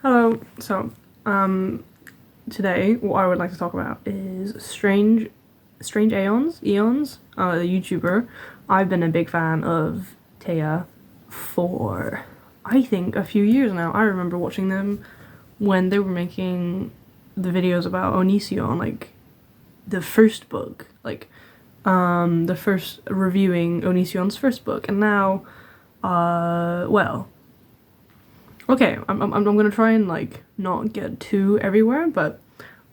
Hello. Today what I would like to talk about is Strange Aeons, the YouTuber. I've been a big fan of Taya for, I think, a few years now. I remember watching them when they were making the videos about Onision, like the first book, the first reviewing Onision's first book, and now, well, okay, I'm gonna try and like not get too everywhere, but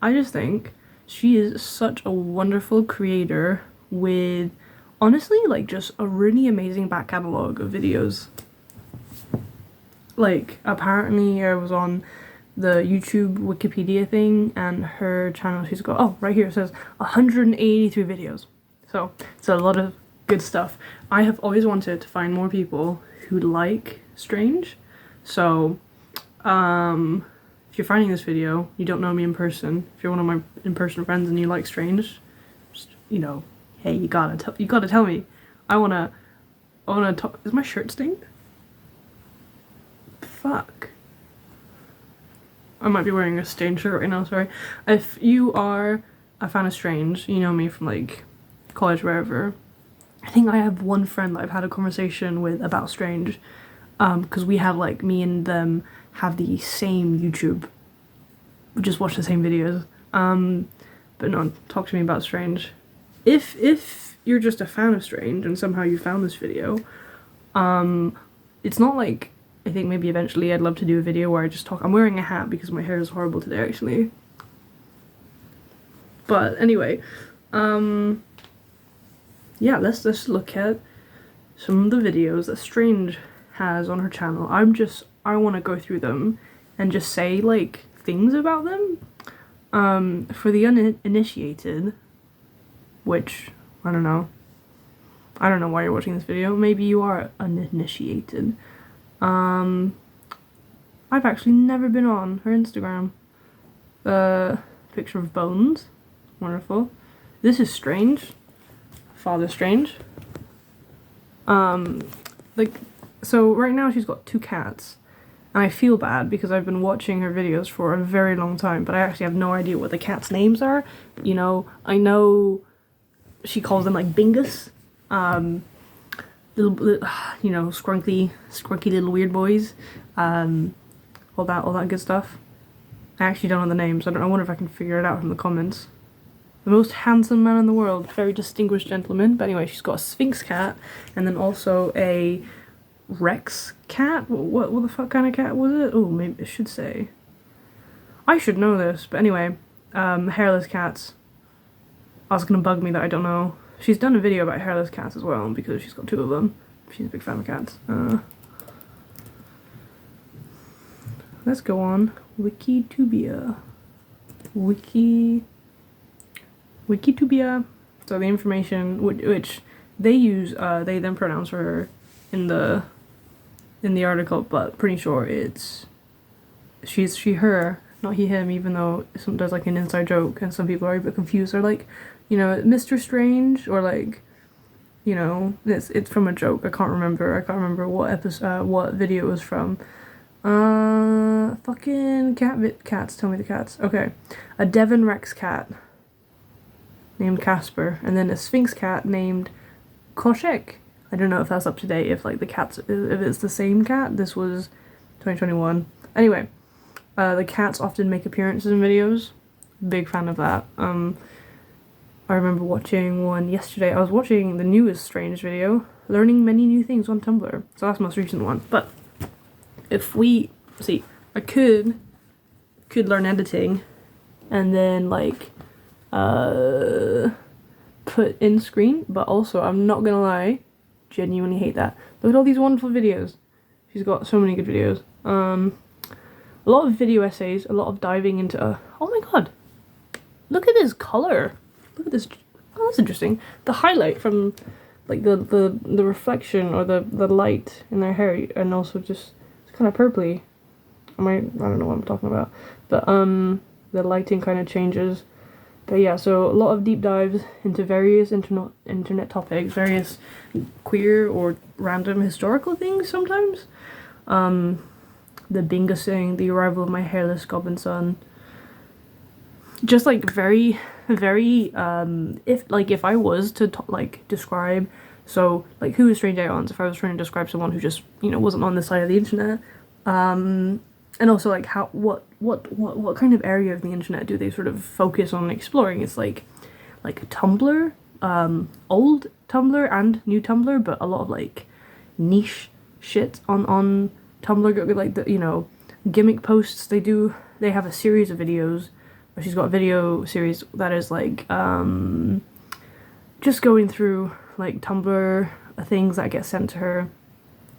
I just think she is such a wonderful creator with honestly like just a really amazing back catalog of videos. Like apparently I was on the YouTube Wikipedia thing and her channel, she's got, oh, right here it says 183 videos. So it's a lot of good stuff. I have always wanted to find more people who like Strange. So, if you're finding this video, you don't know me in person, if you're one of my in-person friends and you like Strange, just, hey, you gotta tell me. I wanna talk. Is my shirt stained? Fuck. I might be wearing a stained shirt right now, sorry. If you are a fan of Strange, you know me from like college, wherever. I think I have one friend that I've had a conversation with about Strange. Because we have like, me and them have the same YouTube. We just watch the same videos. But no, talk to me about Strange. If you're just a fan of Strange and somehow you found this video, it's not like, I think maybe eventually I'd love to do a video where I just talk. I'm wearing a hat because my hair is horrible today, actually. But anyway, yeah, let's just look at some of the videos that Strange has on her channel. I want to go through them and just say like things about them. For the uninitiated, which I don't know why you're watching this video. Maybe you are uninitiated. I've actually never been on her Instagram. Picture of bones, wonderful. This is Strange, Father Strange. So right now she's got 2 cats, and I feel bad because I've been watching her videos for a very long time, but I actually have no idea what the cats' names are. I know she calls them like Bingus, little, scrunky little weird boys, all that good stuff. I actually don't know the names. I wonder if I can figure it out from the comments. The most handsome man in the world, very distinguished gentleman. But anyway, she's got a Sphinx cat, and then also a Rex cat? What the fuck kind of cat was it? Oh, maybe it should say. I should know this, but anyway, hairless cats. I was gonna bug me that I don't know. She's done a video about hairless cats as well, because she's got 2 of them. She's a big fan of cats. Let's go on Wikitubia. Wikitubia. So the information which they use, they then pronounce for her in the article, but pretty sure it's she's she her, not he him, even though there's like an inside joke and some people are a bit confused. They're like, Mr. Strange, or like, it's from a joke. I can't remember what episode, what video it was from. Fucking cats, tell me the cats. Okay, a Devon Rex cat named Casper, and then a Sphinx cat named Koshek. I don't know if that's up to date, if like the cats, if it's the same cat. This was 2021. Anyway, the cats often make appearances in videos. Big fan of that. I remember watching one yesterday. I was watching the newest Strange video, learning many new things on Tumblr. So that's the most recent one. But if we see, I could learn editing, and then like put in screen. But also, I'm not gonna lie, genuinely hate that. Look at all these wonderful videos. She's got so many good videos. A lot of video essays, a lot of diving into, oh my god, look at this color. Look at this. Oh, that's interesting. The highlight from like the reflection, or the light in their hair, and also just, it's kind of purpley. I don't know what I'm talking about, but the lighting kind of changes. But yeah, so a lot of deep dives into various internet topics, various queer or random historical things sometimes. the Bingasing, the arrival of my hairless goblin son. Just like very, very, if I was to like describe, so like who is Strange Aeons, if I was trying to describe someone who just, you know, wasn't on this side of the internet, and also like how what kind of area of the internet do they sort of focus on exploring? It's like Tumblr, old Tumblr and new Tumblr, but a lot of like niche shit on Tumblr, like the, you know, gimmick posts. They have a series of videos, or she's got a video series that is like just going through like Tumblr things that get sent to her,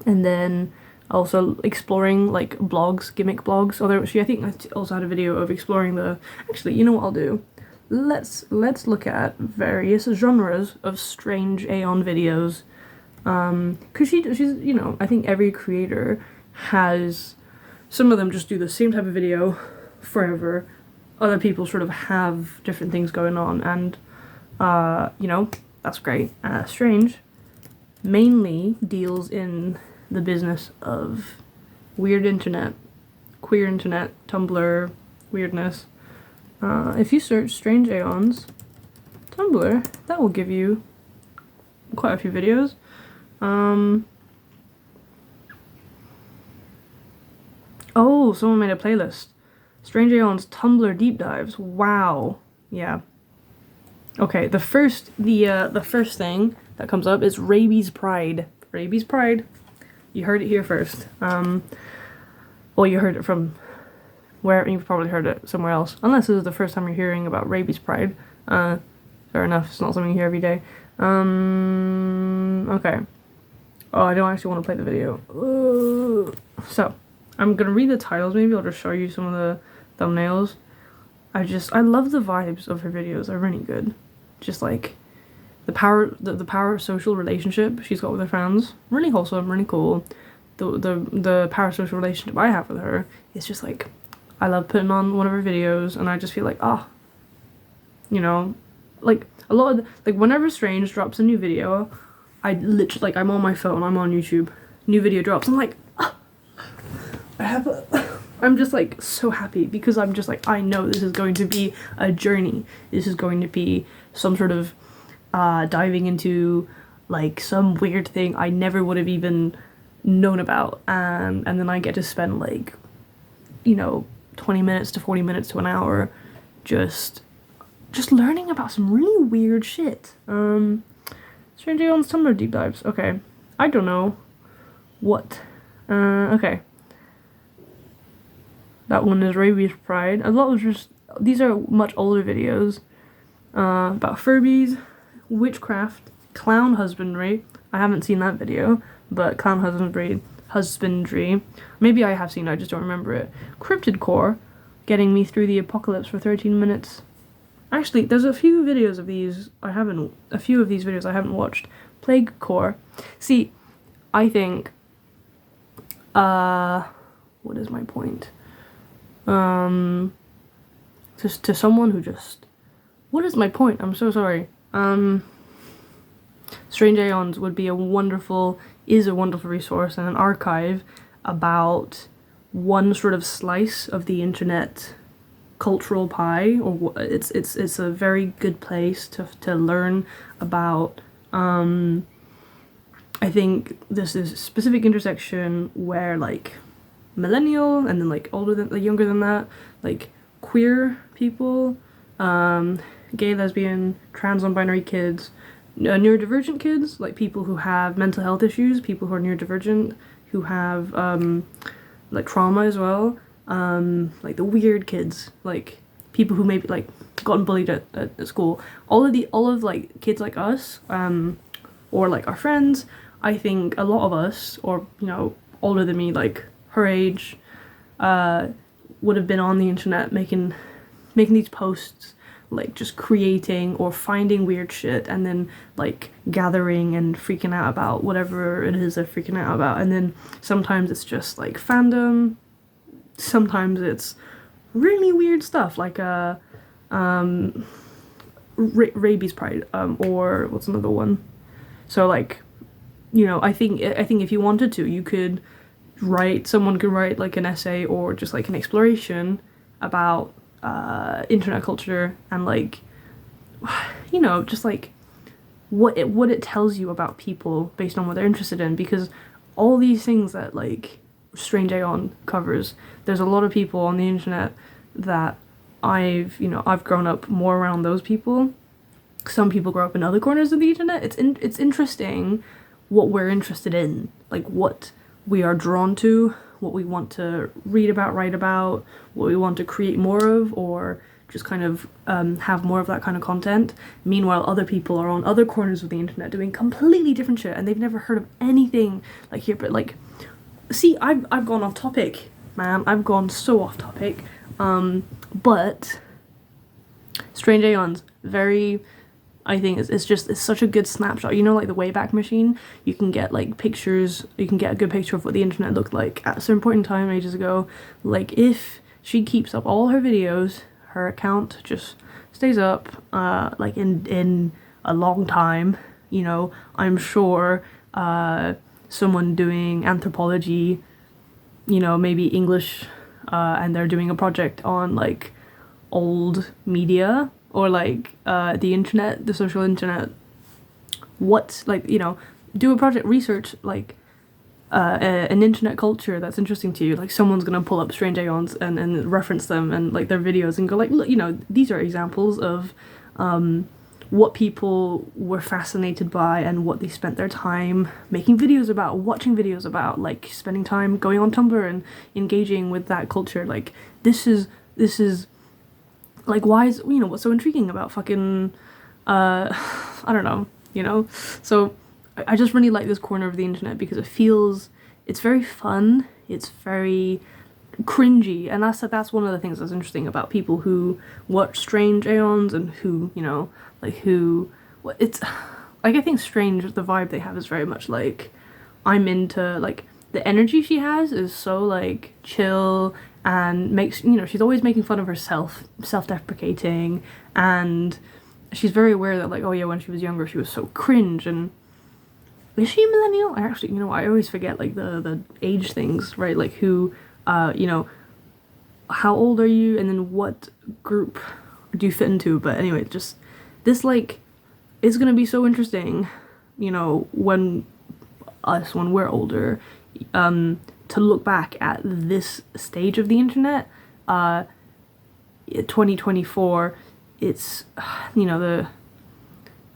and then also exploring like blogs, gimmick blogs. Although I think also had a video of exploring the, actually, you know what I'll do? Let's look at various genres of Strange Aeon videos. Cause she's, you know, I think every creator has, some of them just do the same type of video forever. Other people sort of have different things going on, and you know, that's great. Strange mainly deals in the business of weird internet, queer internet, Tumblr weirdness. If you search Strange Aeons Tumblr, that will give you quite a few videos. Oh, someone made a playlist. Strange Aeons Tumblr deep dives. Wow. Yeah. Okay, the first thing that comes up is Rabies Pride. Rabies Pride. You heard it here first. Well, you heard it from where, you've probably heard it somewhere else. Unless this is the first time you're hearing about Rabies Pride. Fair enough, it's not something you hear every day. Okay. Oh, I don't actually want to play the video. So, I'm gonna read the titles, maybe I'll just show you some of the thumbnails. I love the vibes of her videos, they're really good. Just like, the power of social relationship she's got with her fans, really wholesome, really cool. The power of social relationship I have with her is just like, I love putting on one of her videos and I just feel like, you know, like a lot of, like whenever Strange drops a new video, I literally, like, I'm on my phone, I'm on YouTube, new video drops, I'm like, I'm just like so happy, because I'm just like, I know this is going to be a journey. This is going to be some sort of diving into like some weird thing I never would have even known about, and then I get to spend like, you know, 20 minutes to 40 minutes to an hour just learning about some really weird shit. Strange Aeons Tumblr deep dives. Okay, I don't know what. Okay, that one is Rabies Pride. A lot of just, these are much older videos about Furbies, witchcraft, clown husbandry. I haven't seen that video, but clown husbandry. Maybe I have seen it, I just don't remember it. Cryptid core, getting me through the apocalypse for 13 minutes. Actually, there's a few videos of these I haven't watched. Plague core. See, I think, what is my point? Just to someone who just, what is my point? I'm so sorry. Strange Aeons would be a wonderful resource and an archive about one sort of slice of the internet cultural pie, or it's a very good place to learn about. I think this is a specific intersection where like millennial and then like younger than that, like queer people, gay, lesbian, trans, non-binary kids, neurodivergent kids, like people who have mental health issues, people who are neurodivergent, who have like trauma as well, like the weird kids, like people who maybe like gotten bullied at school, all of like kids like us, or like our friends. I think a lot of us, or you know, older than me, like her age, would have been on the internet making these posts, like just creating or finding weird shit and then like gathering and freaking out about whatever it is they're freaking out about. And then sometimes it's just like fandom, sometimes it's really weird stuff like Rabies Pride, or what's another one? So like, you know, I think if you wanted to, you could someone could write like an essay or just like an exploration about internet culture and like, you know, just like what it tells you about people based on what they're interested in, because all these things that like Strange Aeon covers, there's a lot of people on the internet that I've grown up more around those people. Some people grow up in other corners of the internet. It's interesting what we're interested in, like what we are drawn to, what we want to read about, write about, what we want to create more of, or just kind of have more of that kind of content. Meanwhile, other people are on other corners of the internet doing completely different shit, and they've never heard of anything like here. But like, see, I've gone off topic, man. I've gone so off topic. But Strange Aeons, I think it's such a good snapshot. You know, like the Wayback Machine, you can get like pictures, you can get a good picture of what the internet looked like at a certain point in time ages ago. Like if she keeps up all her videos, her account just stays up like in a long time, you know, I'm sure someone doing anthropology, you know, maybe English, and they're doing a project on like old media or like the internet, the social internet, what, like, you know, do a project, research like an internet culture that's interesting to you. Like someone's gonna pull up Strange Aeons and reference them and like their videos and go like, look, you know, these are examples of what people were fascinated by and what they spent their time making videos about, watching videos about, like spending time going on Tumblr and engaging with that culture. Like this is like, why is, you know, what's so intriguing about fucking I don't know, you know? So I just really like this corner of the internet because it's very fun, it's very cringy, and that's one of the things that's interesting about people who watch Strange Aeons and who, you know, like it's like, I think Strange, the vibe they have is very much like, I'm into, like, the energy she has is so like chill and makes, you know, she's always making fun of herself, self-deprecating, and she's very aware that like, oh yeah, when she was younger she was so cringe. And is she a millennial? I actually, you know, I always forget like the age things, right? Like who, you know, how old are you, and then what group do you fit into? But anyway, just this, like, it's gonna be so interesting, you know, when we're older, to look back at this stage of the internet. 2024, it's, you know, the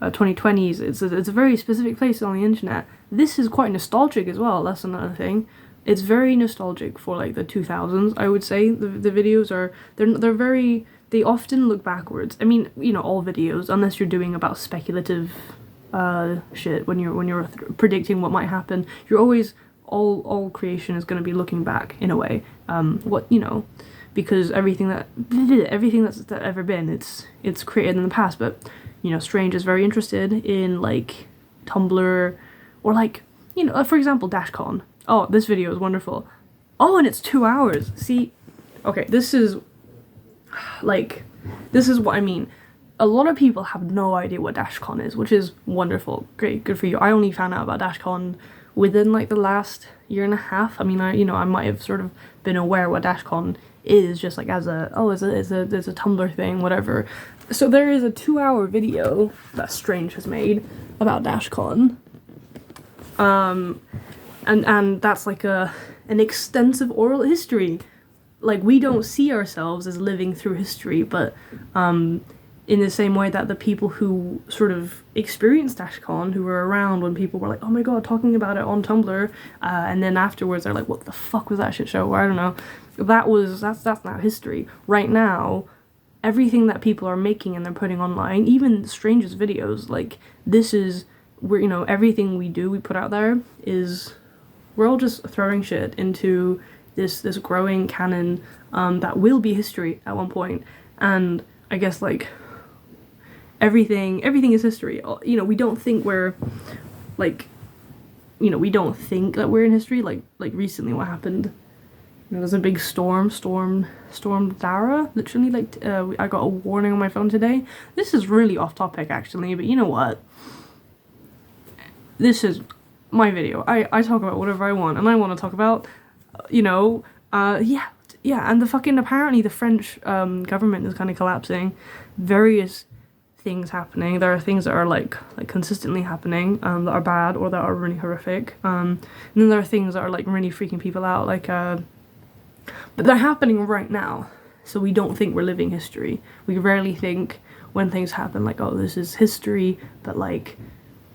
2020s, it's a very specific place on the internet. This is quite nostalgic as well, that's another thing. It's very nostalgic for like the 2000s, I would say. The videos are, they're very, they often look backwards. I mean, you know, all videos, unless you're doing about speculative shit, when you're predicting what might happen, you're always, all creation is going to be looking back in a way. What, you know, because everything that's ever been, it's created in the past. But, you know, Strange is very interested in like Tumblr, or like, you know, for example, DashCon. Oh, this video is wonderful. Oh, and it's 2 hours. See, okay, this is what I mean. A lot of people have no idea what DashCon is, which is wonderful. Great, good for you. I only found out about DashCon within like the last year and a half. I mean, I might have sort of been aware what DashCon is, just like as a, oh, it's a Tumblr thing, whatever. So there is a 2-hour video that Strange has made about DashCon. And that's like an extensive oral history. Like, we don't see ourselves as living through history, but in the same way that the people who sort of experienced DashCon, who were around when people were like, oh my god, talking about it on Tumblr, and then afterwards they're like, what the fuck was that shit show? Or I don't know. That's now history. Right now, everything that people are making and they're putting online, even Strange's videos, like, you know, everything we put out there is, we're all just throwing shit into this growing canon that will be history at one point. And I guess, like, everything is history. You know, we don't think we're, like, you know, we don't think that we're in history. Like recently what happened, you know, there's a big storm Dara, literally, like, I got a warning on my phone today. This is really off topic actually, but you know what? This is my video. I talk about whatever I want, and I want to talk about you know, yeah, and the fucking apparently the French government is kind of collapsing. Various things happening. There are things that are like consistently happening that are bad or that are really horrific. And then there are things that are like really freaking people out. But they're happening right now, so we don't think we're living history. We rarely think when things happen like, oh, this is history. But like,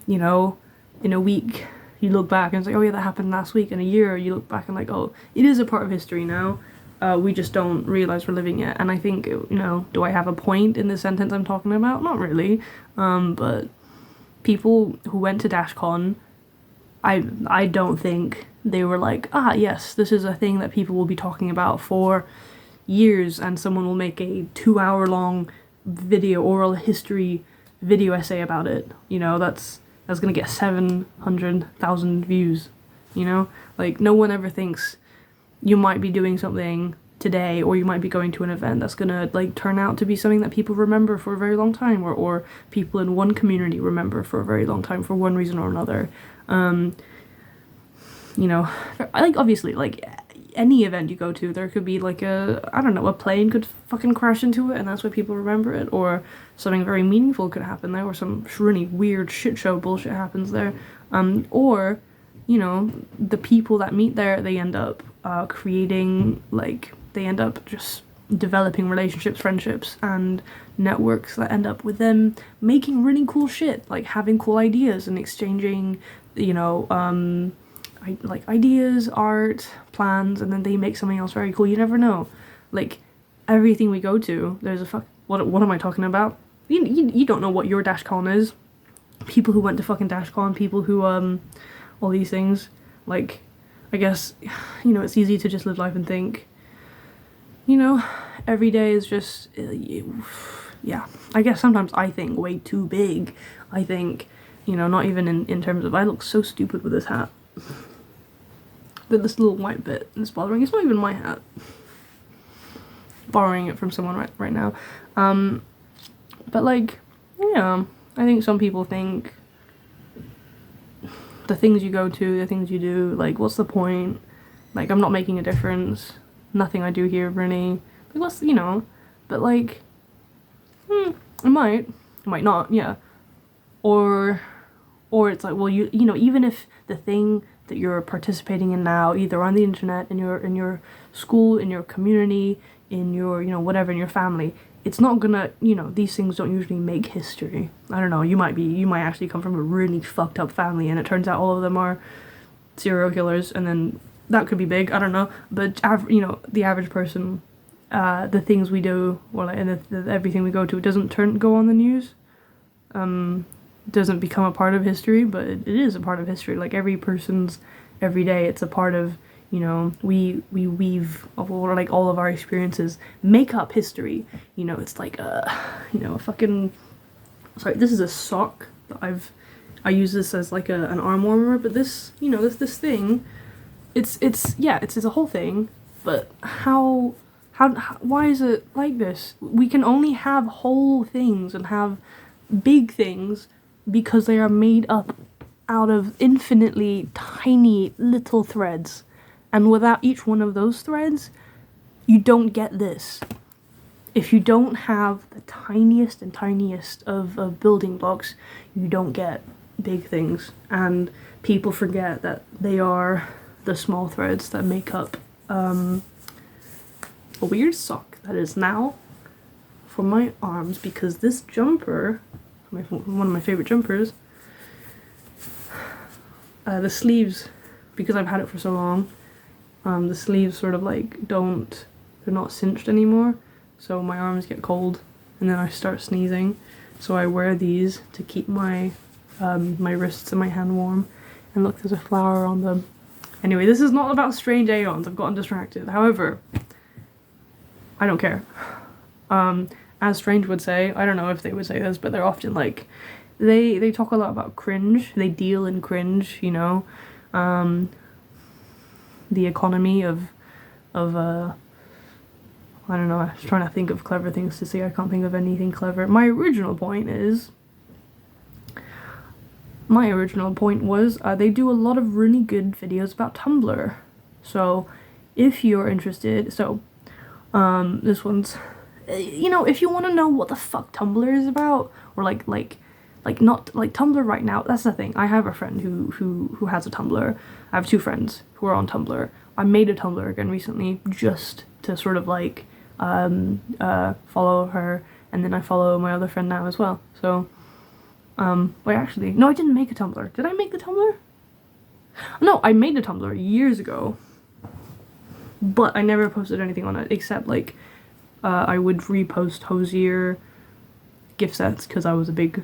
you know, in a week you look back and it's like, oh yeah, that happened last week. In a year you look back and like, oh, it is a part of history now. We just don't realize we're living it. And I think, you know, do I have a point in the sentence I'm talking about? Not really. But people who went to DashCon, I don't think they were like, ah, yes, this is a thing that people will be talking about for years, and someone will make a 2-hour long video, oral history video essay about it. You know, that's gonna get 700,000 views. You know, like no one ever thinks you might be doing something today, or you might be going to an event that's gonna like turn out to be something that people remember for a very long time, or people in one community remember for a very long time for one reason or another. You know, like obviously, like any event you go to, there could be like I don't know, a plane could fucking crash into it and that's why people remember it, or something very meaningful could happen there, or some really weird shit show bullshit happens there, or you know, the people that meet there, they end up creating, like, they end up just developing relationships, friendships, and networks that end up with them making really cool shit, like having cool ideas and exchanging, you know, like ideas, art, plans, and then they make something else very cool. You never know. Like, everything we go to, there's a what am I talking about? You don't know what your DashCon is. People who went to fucking DashCon, people who, all these things, like, I guess, you know, it's easy to just live life and think, you know, every day is just, yeah, I guess sometimes I think way too big. I think, you know, not even in terms of, I look so stupid with this hat. But this little white bit is bothering. It's not even my hat. Borrowing it from someone right now. But like, yeah, I think some people think the things you go to, the things you do, like, what's the point? Like, I'm not making a difference. Nothing I do here really. Like, what's, you know? But like, it might not, yeah. Or it's like, well, you know, even if the thing that you're participating in now, either on the internet, in your school, in your community, in your, you know, whatever, in your family, it's not gonna, you know, these things don't usually make history. I don't know, you might actually come from a really fucked up family and it turns out all of them are serial killers, and then that could be big, I don't know. But, you know, the average person, the things we do, or like, and everything we go to, it doesn't go on the news. Doesn't become a part of history, but it is a part of history. Like, every person's every day, it's a part of, you know, we weave, or like all of our experiences make up history. You know, it's like you know, a fucking, sorry, this is a sock that I use this as like an arm warmer, but this, you know, this thing, it's a whole thing. But how why is it like this? We can only have whole things and have big things because they are made up out of infinitely tiny little threads. And without each one of those threads, you don't get this. If you don't have the tiniest and tiniest of building blocks, you don't get big things. And people forget that they are the small threads that make up a weird sock that is now for my arms, because this jumper, one of my favorite jumpers, the sleeves, because I've had it for so long, the sleeves sort of like they're not cinched anymore, so my arms get cold and then I start sneezing, so I wear these to keep my my wrists and my hand warm. And look, there's a flower on them. Anyway, this is not about Strange Aeons, I've gotten distracted. However, I don't care. As Strange would say, I don't know if they would say this, but they're often like, they talk a lot about cringe, they deal in cringe, you know, the economy of I don't know, I was trying to think of clever things to say, I can't think of anything clever. My original point was, they do a lot of really good videos about Tumblr. So if you're interested, so this one's, you know, if you want to know what the fuck Tumblr is about, or like not like Tumblr right now. That's the thing. I have a friend who has a Tumblr. I have two friends who are on Tumblr. I made a Tumblr again recently just to sort of like follow her, and then I follow my other friend now as well. So wait, actually, no, I didn't make a Tumblr. Did I make the Tumblr? No, I made a Tumblr years ago, but I never posted anything on it except like I would repost Hosier gift sets because I was a big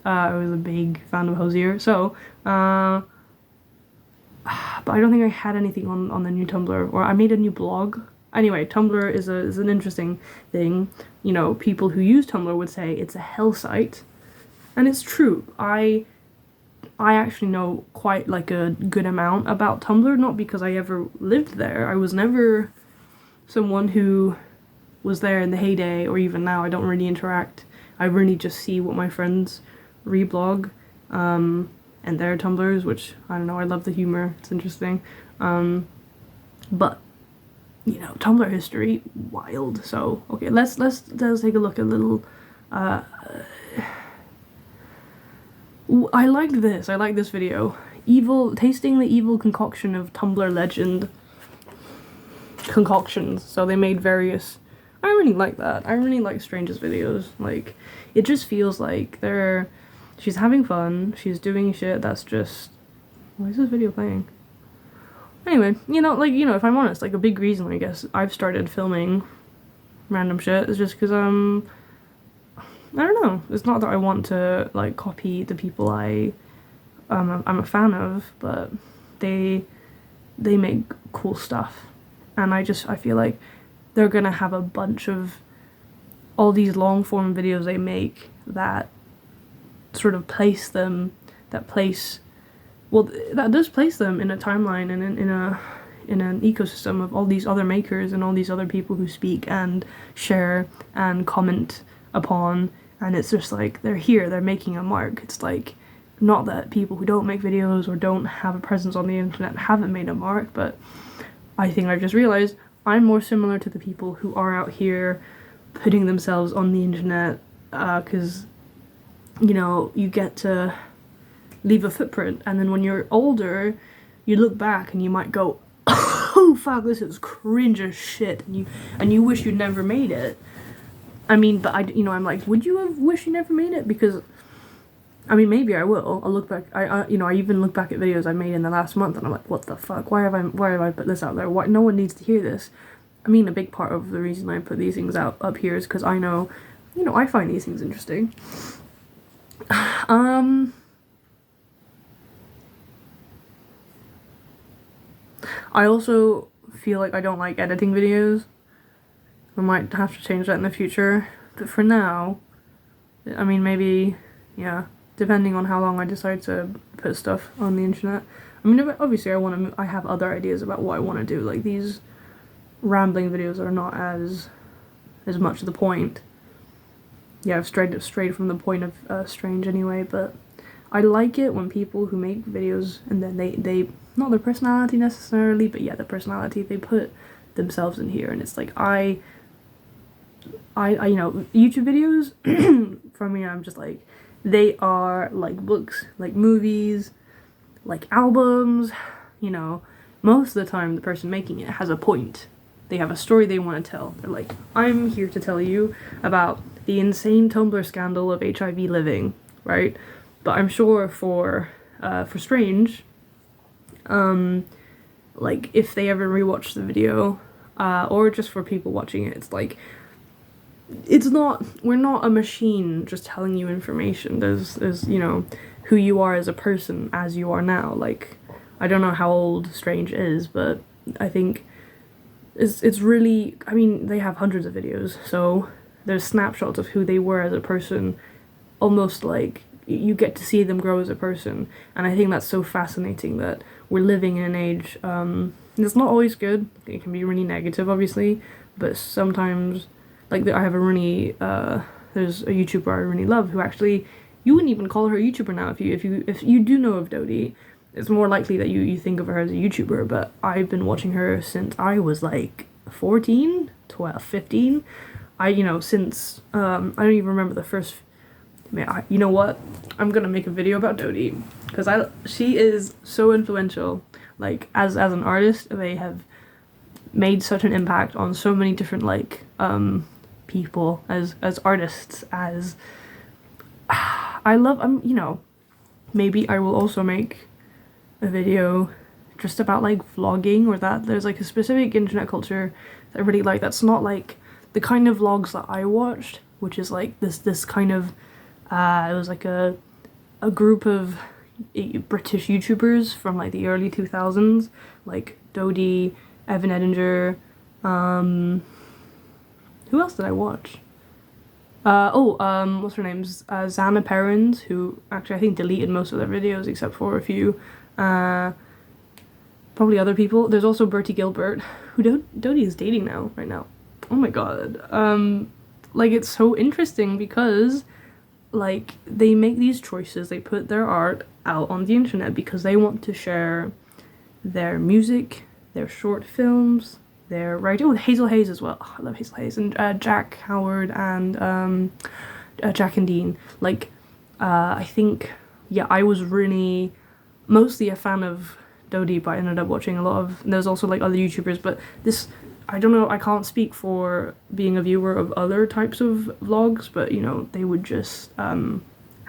fan of Hosier. So but I don't think I had anything on the new Tumblr, or I made a new blog. Anyway, Tumblr is an interesting thing. You know, people who use Tumblr would say it's a hell site, and it's true. I actually know quite like a good amount about Tumblr, not because I ever lived there. I was never someone who was there in the heyday, or even now. I don't really interact. I really just see what my friends reblog and their Tumblrs, which I don't know, I love the humor, it's interesting. But you know, Tumblr history, wild. So okay, let's take a look at a little I like this video. Tasting the evil concoction of Tumblr legend concoctions. So they made various, I really like that. I really like Strange's videos. Like, it just feels like she's having fun, she's doing shit that's just, why is this video playing? Anyway, you know, like, you know, if I'm honest, like, a big reason, I guess, I've started filming random shit is just because I don't know, it's not that I want to, like, copy the people I'm a fan of, but they make cool stuff, and I feel like they're gonna have a bunch of all these long form videos they make that sort of place them, that does place them in a timeline and in an ecosystem of all these other makers and all these other people who speak and share and comment upon, and it's just like they're here, they're making a mark. It's like, not that people who don't make videos or don't have a presence on the internet haven't made a mark, but I think I've just realized I'm more similar to the people who are out here putting themselves on the internet, because, you know, you get to leave a footprint, and then when you're older, you look back and you might go, oh fuck, this is cringe as shit, and you wish you'd never made it. I mean, but I'm like, would you have wished you never made it? Because, I mean, maybe I will. I'll look back. I even look back at videos I made in the last month, and I'm like, what the fuck? Why have I put this out there? Why no one needs to hear this? I mean, a big part of the reason I put these things up here is because I know, you know, I find these things interesting. I also feel like I don't like editing videos. I might have to change that in the future, but for now, I mean, maybe, yeah, depending on how long I decide to put stuff on the internet. I mean, obviously I have other ideas about what I want to do, like these rambling videos are not as much the point. Yeah, I've strayed from the point of Strange anyway, but I like it when people who make videos and then they not their personality necessarily, but yeah, the personality, they put themselves in here, and it's like I you know, YouTube videos for me, I'm just like, they are like books, like movies, like albums, you know. Most of the time the person making it has a point. They have a story they want to tell. They're like, I'm here to tell you about the insane Tumblr scandal of HIV living, right? But I'm sure for Strange, like, if they ever rewatch the video, or just for people watching it, it's like, we're not a machine just telling you information. There's you know, who you are as a person as you are now. Like, I don't know how old Strange is, but I think it's really, I mean, they have hundreds of videos, so there's snapshots of who they were as a person, almost like you get to see them grow as a person, and I think that's so fascinating that we're living in an age, it's not always good, it can be really negative obviously, but sometimes, like, I have a really, there's a YouTuber I really love who actually, you wouldn't even call her a YouTuber now if you do know of Dodie. it's more likely that you think of her as a YouTuber, but I've been watching her since I was like 14, 12, 15. Since I don't even remember the first. You know what? I'm gonna make a video about Dodie because she is so influential. Like as an artist, they have made such an impact on so many different like people as artists. As I love maybe I will also make a video just about like vlogging, or that there's like a specific internet culture that I really like that's not like the kind of vlogs that I watched, which is like this kind of it was like a group of British YouTubers from like the early 2000s, like Dodie, Evan Edinger, who else did I watch? What's her name? Zana Perrins, who actually I think deleted most of their videos except for a few. Probably other people. There's also Bertie Gilbert, who Dodie is dating right now. Oh my god. Like it's so interesting because like they make these choices, they put their art out on the internet because they want to share their music, their short films, their writing. Oh, Hazel Hayes as well. Oh, I love Hazel Hayes. And Jack Howard and Jack and Dean. Like I think, yeah, I was really mostly a fan of Dodie, but I ended up watching a lot of, there's also like other YouTubers, but this, I don't know, I can't speak for being a viewer of other types of vlogs, but they would just have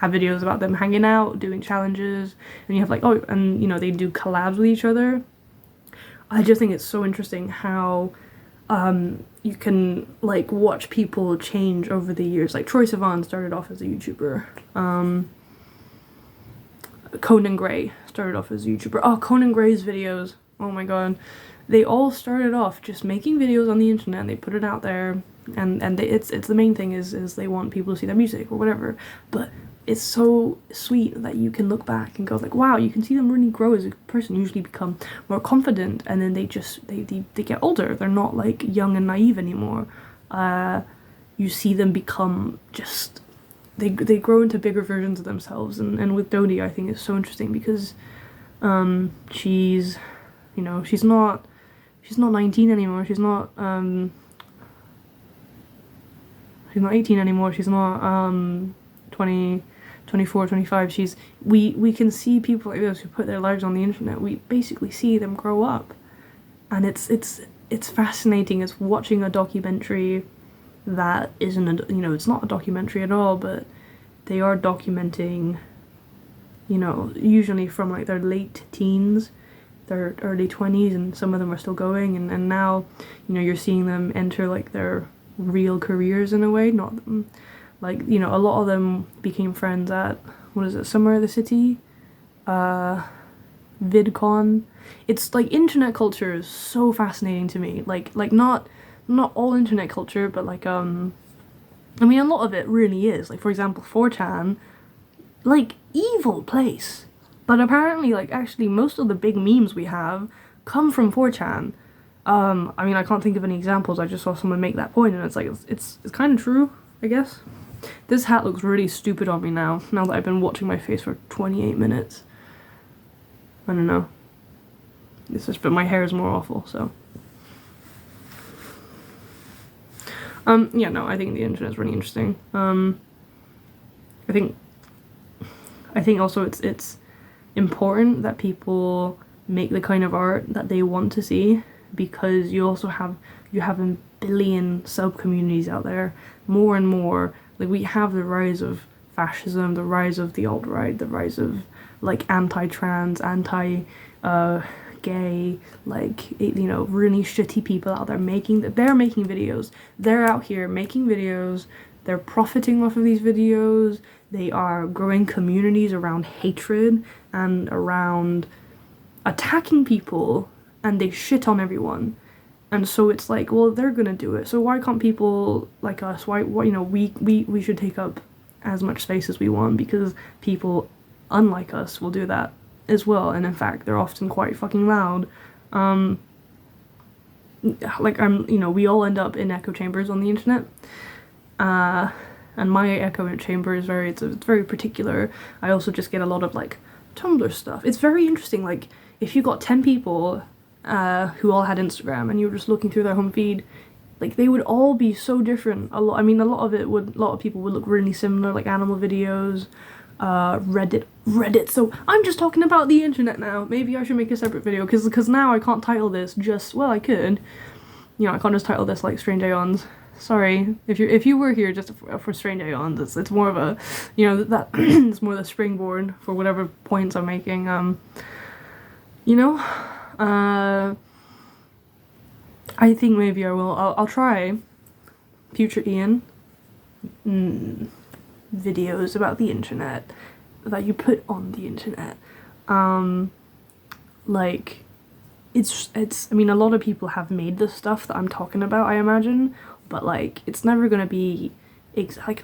videos about them hanging out, doing challenges, and you have like, they do collabs with each other. I just think it's so interesting how you can like watch people change over the years. Like Troye Sivan started off as a YouTuber. Conan Gray started off as a YouTuber. Oh, Conan Gray's videos. Oh my god. They all started off just making videos on the internet and they put it out there, and it's the main thing is they want people to see their music or whatever. But it's so sweet that you can look back and go like, wow, you can see them really grow as a person, usually become more confident, and then they get older. They're not like young and naive anymore. You see them become just, they grow into bigger versions of themselves, and with Dodie I think it's so interesting because she's she's not 19 anymore, she's not 18 anymore, she's not 20, 24, 25. We can see people like this who put their lives on the internet. We basically see them grow up, and it's fascinating. It's watching a documentary that isn't it's not a documentary at all, but they are documenting usually from like their late teens, their early 20s, and some of them are still going, and now you're seeing them enter like their real careers in a way. Not like a lot of them became friends at, what is it, Summer of the City, VidCon. It's like internet culture is so fascinating to me. Like not all internet culture, but like I mean a lot of it really is. Like for example 4chan, like evil place, but apparently like actually most of the big memes we have come from 4chan. I mean I can't think of any examples, I just saw someone make that point and it's like it's kind of true, I guess. This hat looks really stupid on me now that I've been watching my face for 28 minutes. I don't know. It's just, but my hair is more awful, so. Yeah, no, I think the internet's really interesting. I think also it's important that people make the kind of art that they want to see, because you have a billion sub-communities out there, more and more. Like we have the rise of fascism, the rise of the alt-right, the rise of like anti-trans, anti-gay, like really shitty people out there they're making videos. They're out here making videos, they're profiting off of these videos, they are growing communities around hatred and around attacking people, and they shit on everyone. And so it's like, well, they're gonna do it, so why can't people like us, why we should take up as much space as we want, because people unlike us will do that as well, and in fact they're often quite fucking loud. Like we all end up in echo chambers on the internet, and my echo chamber is it's very particular. I also just get a lot of like Tumblr stuff. It's very interesting. Like, if you got 10 people who all had Instagram and you were just looking through their home feed, like, they would all be so different. A lot of people would look really similar, like animal videos, Reddit. So I'm just talking about the internet now. Maybe I should make a separate video, because now I can't title this just, well, I could. You know, I can't just title this like Strange Aeons. Sorry, if you were here just for Strange Aeons, it's more of a, you know, that it's more the springboard for whatever points I'm making. You know, I think maybe I will. I'll try future Ian videos about the internet that you put on the internet. Like, it's I mean, a lot of people have made the stuff that I'm talking about, I imagine, but like, it's never gonna be like,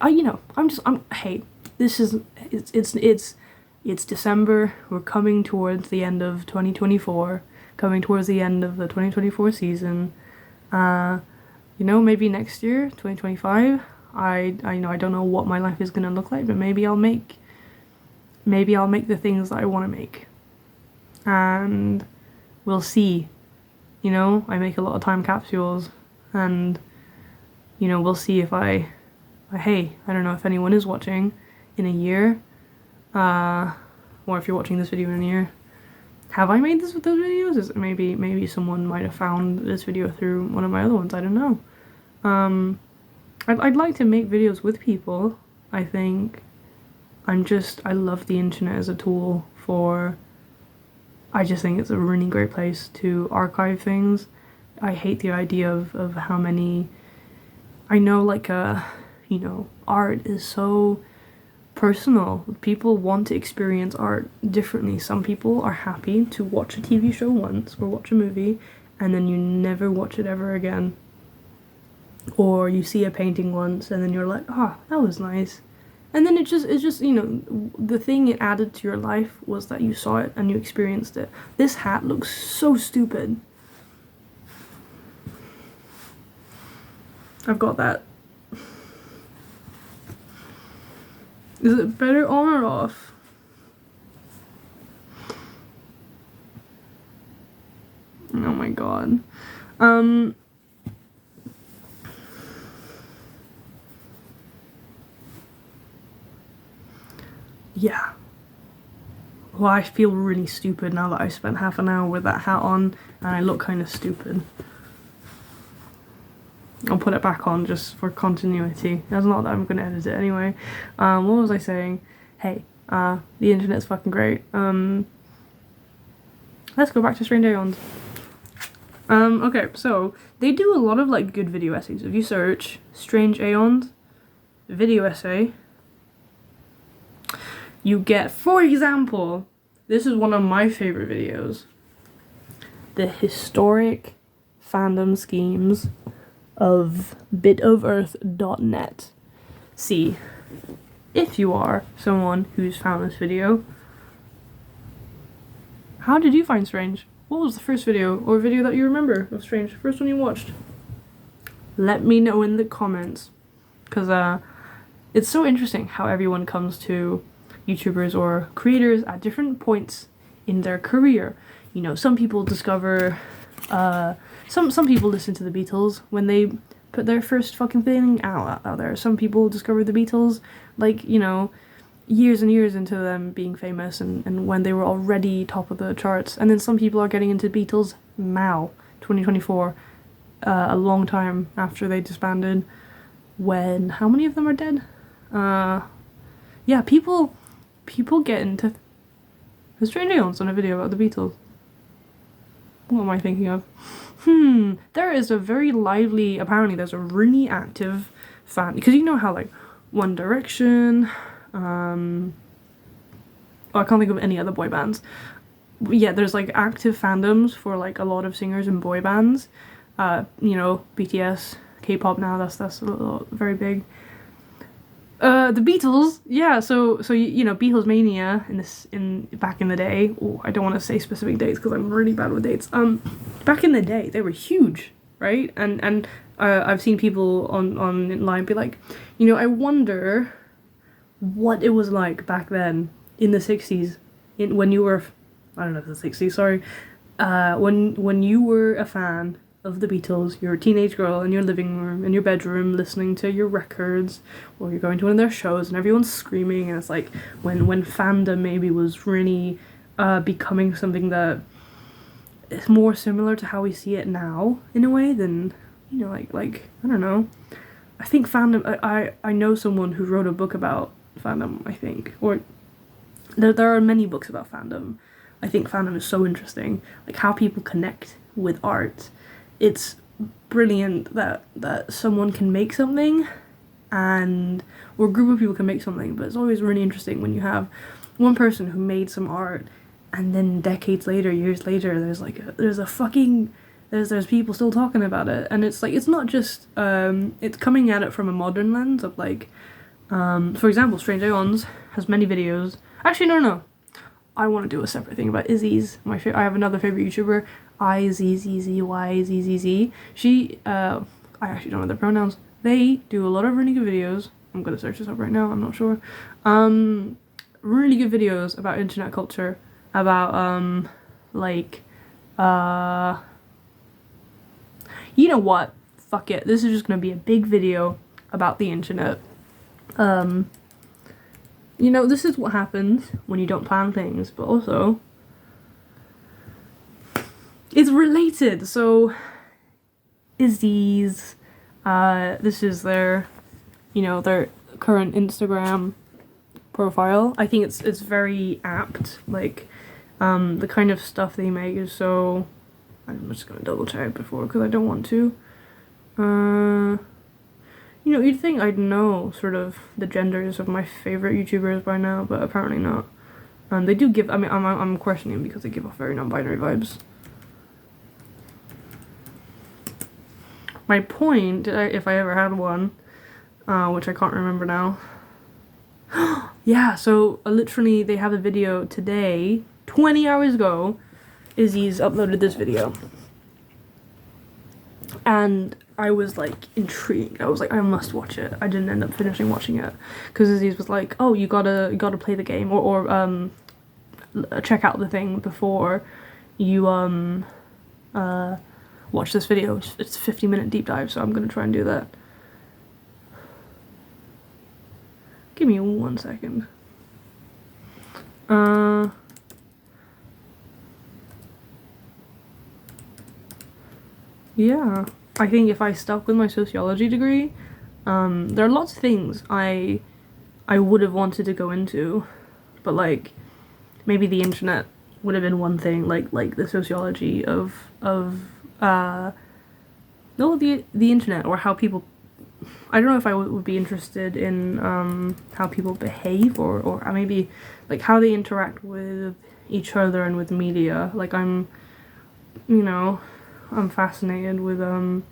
hey, this is it's December. We're coming towards the end of 2024, coming towards the end of the 2024 season. You know, maybe next year, 2025, I don't know what my life is gonna look like, but maybe I'll make the things that I want to make, and we'll see. You know, I make a lot of time capsules, and you know, we'll see if hey, I don't know if anyone is watching in a year, or if you're watching this video in a year. Have I made those videos? Maybe someone might have found this video through one of my other ones. I don't know. I'd like to make videos with people. I think I love the internet as a tool I just think it's a really great place to archive things. I hate the idea of how many, I know, like, you know, art is so personal. People want to experience art differently. Some people are happy to watch a TV show once or watch a movie and then you never watch it ever again. Or you see a painting once and then you're like, oh, that was nice. And then it's just, you know, the thing it added to your life was that you saw it and you experienced it. This hat looks so stupid. I've got that. Is it better on or off? Oh my god. Yeah. Well, I feel really stupid now that I spent half an hour with that hat on and I look kind of stupid. I'll put it back on just for continuity. It's not that I'm gonna edit it anyway. What was I saying? Hey, the internet's fucking great. Let's go back to Strange Aeons. Okay, so they do a lot of like good video essays. If you search Strange Aeons video essay, you get, for example, this is one of my favorite videos. The historic fandom schemes of bitoferarth.net. See, if you are someone who's found this video, how did you find Strange? What was the first video or video that you remember of Strange? First one you watched? Let me know in the comments, because it's so interesting how everyone comes to YouTubers or creators at different points in their career. You know, some people discover, some people listen to the Beatles when they put their first fucking thing out there. Some people discover the Beatles, like, you know, years and years into them being famous and when they were already top of the charts. And then some people are getting into Beatles now, 2024, a long time after they disbanded, when how many of them are dead? Yeah, people get into Strange Aeons on a video about the Beatles. What am I thinking of? There is a very lively, apparently there's a really active fan, because you know how like One Direction, I can't think of any other boy bands. But yeah, there's like active fandoms for like a lot of singers and boy bands. You know, BTS, K-pop now, that's very big. The Beatles, yeah, so you know, Beatles mania back in the day. Oh, I don't want to say specific dates because I'm really bad with dates. Back in the day, they were huge, right? And I've seen people online be like, you know, I wonder what it was like back then in the 60s when you were, I don't know if it's 60s, sorry, when you were a fan of the Beatles, you're a teenage girl in your living room, in your bedroom, listening to your records, or you're going to one of their shows and everyone's screaming, and it's like when fandom maybe was really becoming something that is more similar to how we see it now, in a way, than, you know, like I don't know. I think fandom, I know someone who wrote a book about fandom, I think, or there are many books about fandom. I think fandom is so interesting, like how people connect with art. It's brilliant that someone can make something, and or a group of people can make something, but it's always really interesting when you have one person who made some art, and then decades later, years later, there's people still talking about it, and it's like, it's not just it's coming at it from a modern lens of like, for example, Strange Aeons has many videos. Actually, no. I want to do a separate thing about Izzy's. I have another favorite YouTuber, IZZYZZZ. She, I actually don't know their pronouns. They do a lot of really good videos. I'm gonna search this up right now, I'm not sure. Really good videos about internet culture, about, like, you know what? Fuck it. This is just gonna be a big video about the internet. You know, this is what happens when you don't plan things, but also it's related. So Izzy's, this is their, you know, their current Instagram profile. I think it's very apt. Like, the kind of stuff they make is so. I'm just gonna double check before, because I don't want to. You know, you'd think I'd know sort of the genders of my favorite YouTubers by now, but apparently not. They do give. I mean, I'm questioning because they give off very non-binary vibes. My point, if I ever had one, which I can't remember now. Yeah, so literally they have a video today, 20 hours ago. Izzy's uploaded this video, and I was like intrigued. I was like, I must watch it. I didn't end up finishing watching it because Izzy's was like, oh, you gotta play the game, or check out the thing before you watch this video. It's a 50-minute deep dive, so I'm gonna try and do that. Give me 1 second. Yeah, I think if I stuck with my sociology degree, there are lots of things I would have wanted to go into, but like maybe the internet would have been one thing, like the sociology of no, the internet, or how people. I don't know if I would be interested in how people behave, or maybe like how they interact with each other and with media. Like I'm fascinated with I'm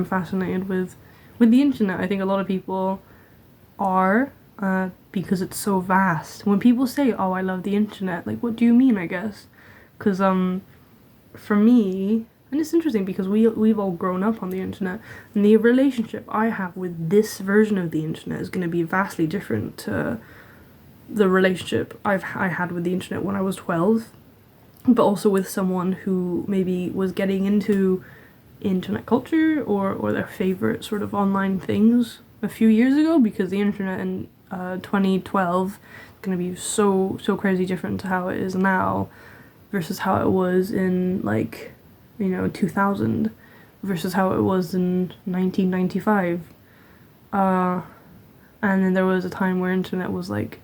fascinated with the internet. I think a lot of people are, because it's so vast. When people say, oh, I love the internet, like, what do you mean, I guess? Because for me, and it's interesting because we've all grown up on the internet, and the relationship I have with this version of the internet is going to be vastly different to the relationship I had with the internet when I was 12, but also with someone who maybe was getting into internet culture or their favorite sort of online things a few years ago, because the internet in 2012 is going to be so crazy different to how it is now versus how it was in 2000 versus how it was in 1995. And then there was a time where internet was like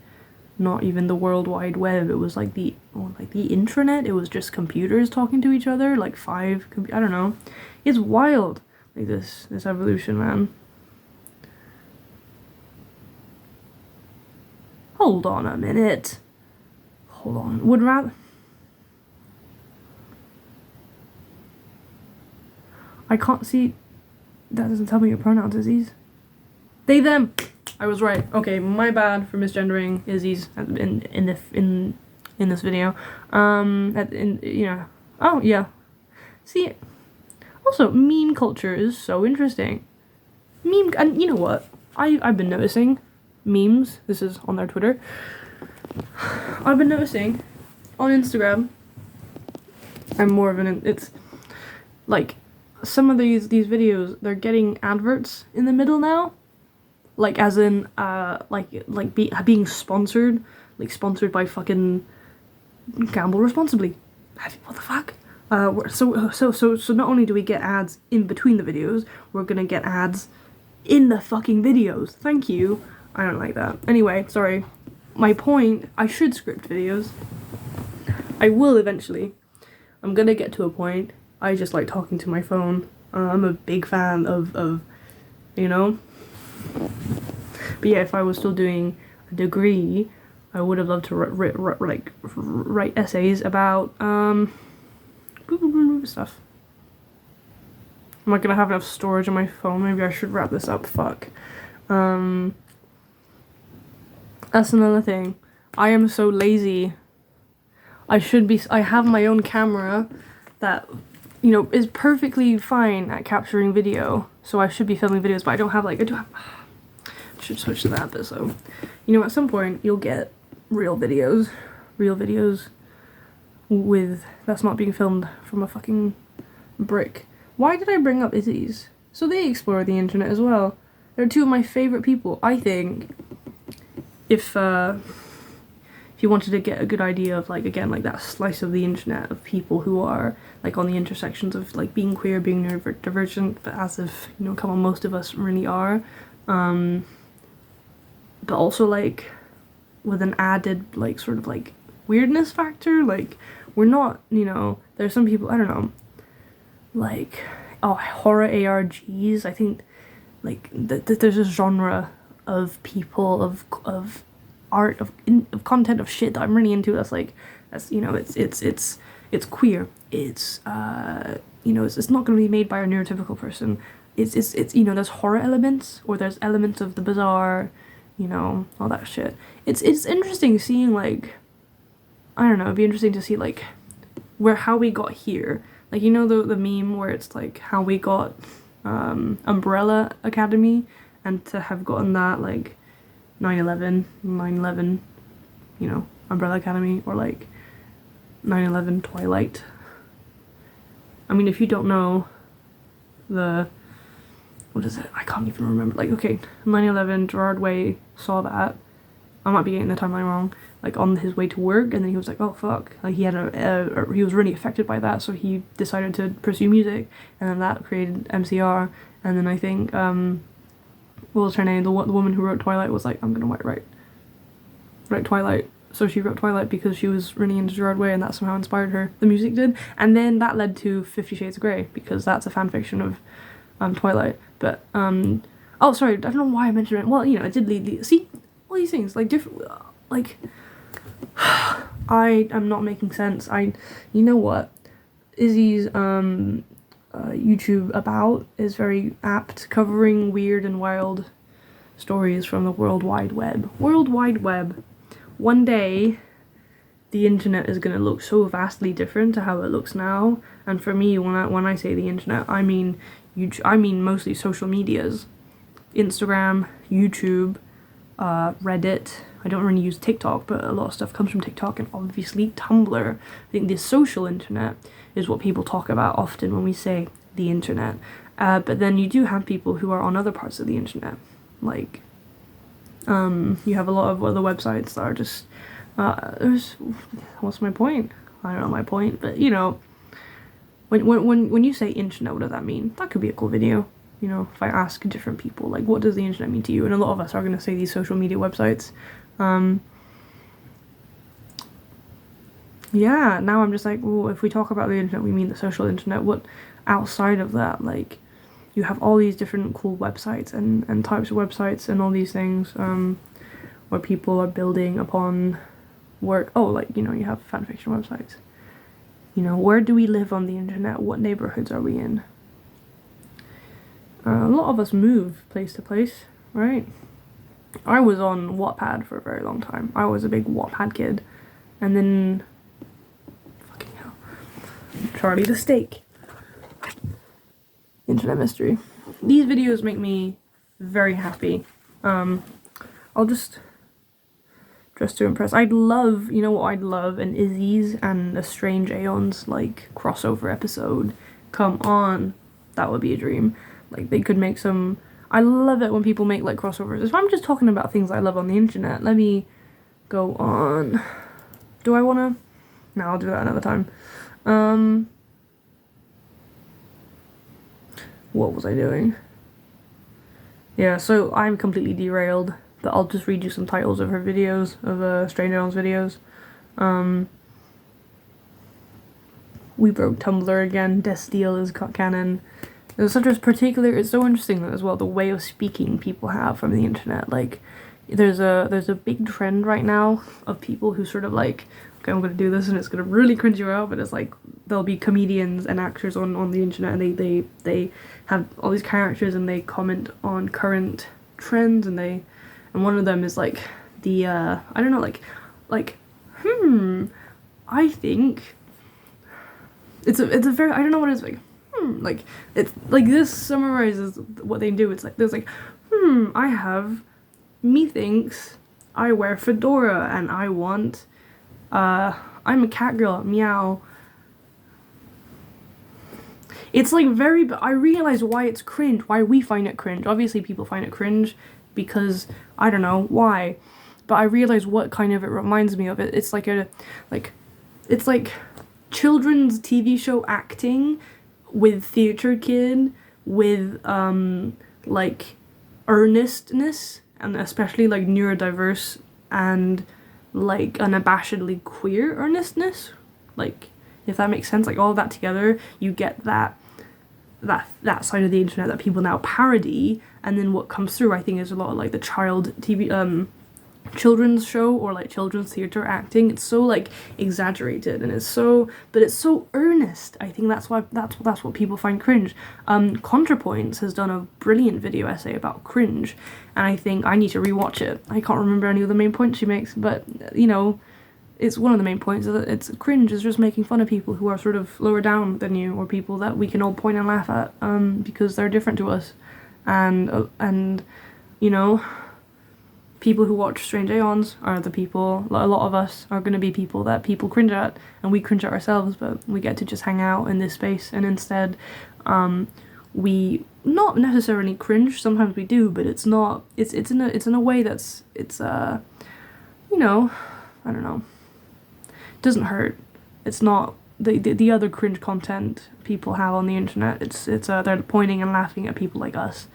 not even the World Wide Web. It was like the intranet. It was just computers talking to each other, like I don't know. It's wild, like this evolution, man. Hold on a minute. Hold on. Would rather. I can't see. That doesn't tell me your pronouns, Izzy's. They, them. I was right. Okay, my bad for misgendering Izzy's in this video. Oh yeah. See, also meme culture is so interesting. And you know what? I've been noticing memes. This is on their Twitter. I've been noticing on Instagram, I'm more of an, it's like some of these videos, they're getting adverts in the middle now, like as in being sponsored, like sponsored by fucking Gamble Responsibly. What the fuck? So not only do we get ads in between the videos, we're gonna get ads in the fucking videos. Thank you. I don't like that. Anyway, sorry. My point, I should script videos. I will eventually. I'm gonna get to a point. I just like talking to my phone. I'm a big fan of, you know? But yeah, if I was still doing a degree, I would have loved to write essays about, stuff. Am I gonna have enough storage on my phone? Maybe I should wrap this up. Fuck. That's another thing. I am so lazy. I have my own camera that, you know, is perfectly fine at capturing video. So I should be filming videos, but I should switch to that, but so, you know, at some point you'll get real videos that's not being filmed from a fucking brick. Why did I bring up Izzy's? So they explore the internet as well. They're two of my favorite people. I think if you wanted to get a good idea of, like, again, like that slice of the internet of people who are like on the intersections of like being queer, being neurodivergent, but as if, you know, come on, most of us really are, but also like with an added like sort of like weirdness factor, like we're not, you know, there's some people, I don't know, like, oh, horror ARGs, I think, like, there's a genre of people, of art, of content, of shit that I'm really into, that's like, that's, you know, it's queer, it's, you know, it's not going to be made by a neurotypical person, it's, you know, there's horror elements, or there's elements of the bizarre, you know, all that shit. It's interesting seeing, like, I don't know, it'd be interesting to see, like, how we got here. Like, you know, the meme where it's, like, how we got, Umbrella Academy, and to have gotten that, like, 9/11, you know, Umbrella Academy, or, like, 9/11 Twilight. I mean, if you don't know what is it? I can't even remember. Like, okay, 9/11, Gerard Way saw that. I might be getting the timeline wrong. Like, on his way to work, and then he was like, oh fuck, like he had he was really affected by that, so he decided to pursue music, and then that created MCR, and then I think what was her name, the woman who wrote Twilight was like, I'm gonna write Twilight, so she wrote Twilight because she was really into Gerard Way, and that somehow inspired her, the music did, and then that led to 50 Shades of Grey, because that's a fanfiction of Twilight, but oh sorry, I don't know why I mentioned it, well, you know, it did lead, see, all these things, like, different, like, I am not making sense. You know what, Izzy's YouTube about is very apt, covering weird and wild stories from the World Wide Web. World Wide Web. One day, the internet is gonna look so vastly different to how it looks now. And for me, when I say the internet, I mean mostly social medias, Instagram, YouTube, Reddit. I don't really use TikTok, but a lot of stuff comes from TikTok, and obviously Tumblr. I think the social internet is what people talk about often when we say the internet. But then you do have people who are on other parts of the internet. Like, you have a lot of other websites that are just, what's my point? I don't know my point, but, you know, when you say internet, what does that mean? That could be a cool video. You know, if I ask different people, like, what does the internet mean to you? And a lot of us are going to say these social media websites. Yeah, now I'm just like, well, if we talk about the internet, we mean the social internet. What outside of that? Like, you have all these different cool websites and types of websites and all these things, where people are building upon work. Oh, like, you know, you have fanfiction websites. You know, where do we live on the internet? What neighborhoods are we in? A lot of us move place to place, right? I was on Wattpad for a very long time. I was a big Wattpad kid. And then, fucking hell, Charlie the Steak. Internet mystery. These videos make me very happy. I'll just just to impress. I'd love, you know what I'd love? An Izzy's and a Strange Aeons, like, crossover episode. Come on. That would be a dream. Like, they could make some... I love it when people make, like, crossovers. If I'm just talking about things I love on the internet, let me go on. Do I wanna... No, I'll do that another time. What was I doing? Yeah, so I'm completely derailed, but I'll just read you some titles of her videos, of Strange Aeons videos. We broke Tumblr again, Destiel is canon. There's such a particular, it's so interesting as well, the way of speaking people have from the internet. Like, there's a big trend right now of people who sort of like, okay, I'm gonna do this and it's gonna really cringe you out, but it's like, there'll be comedians and actors on the internet, and they have all these characters and they comment on current trends, and one of them is like the I don't know, like I think it's a very, I don't know what it's like, like, it's like, this summarizes what they do. It's like, there's like, I have, methinks I wear fedora and I want, I'm a cat girl, meow. It's like very, but I realize why it's cringe, why we find it cringe. Obviously people find it cringe because, I don't know why, but I realize what kind of it reminds me of. It's like it's like children's TV show acting with theater kid, with like earnestness, and especially like neurodiverse and like unabashedly queer earnestness, like, if that makes sense. Like, all of that together, you get that side of the internet that people now parody, and then what comes through, I think, is a lot of like the children's show or like children's theater acting. It's so like exaggerated, and it's so earnest. I think that's what people find cringe. ContraPoints has done a brilliant video essay about cringe, and I think I need to rewatch it. I can't remember any of the main points she makes, but you know, it's one of the main points that it's cringe is just making fun of people who are sort of lower down than you, or people that we can all point and laugh at because they're different to us, and you know, people who watch Strange Aeons are the people, a lot of us are going to be people that people cringe at, and we cringe at ourselves, but we get to just hang out in this space, and instead we not necessarily cringe. Sometimes we do, but it's not, it's in a way that's, it's you know, I don't know, it doesn't hurt. It's not the other cringe content people have on the internet. It's they're pointing and laughing at people like us,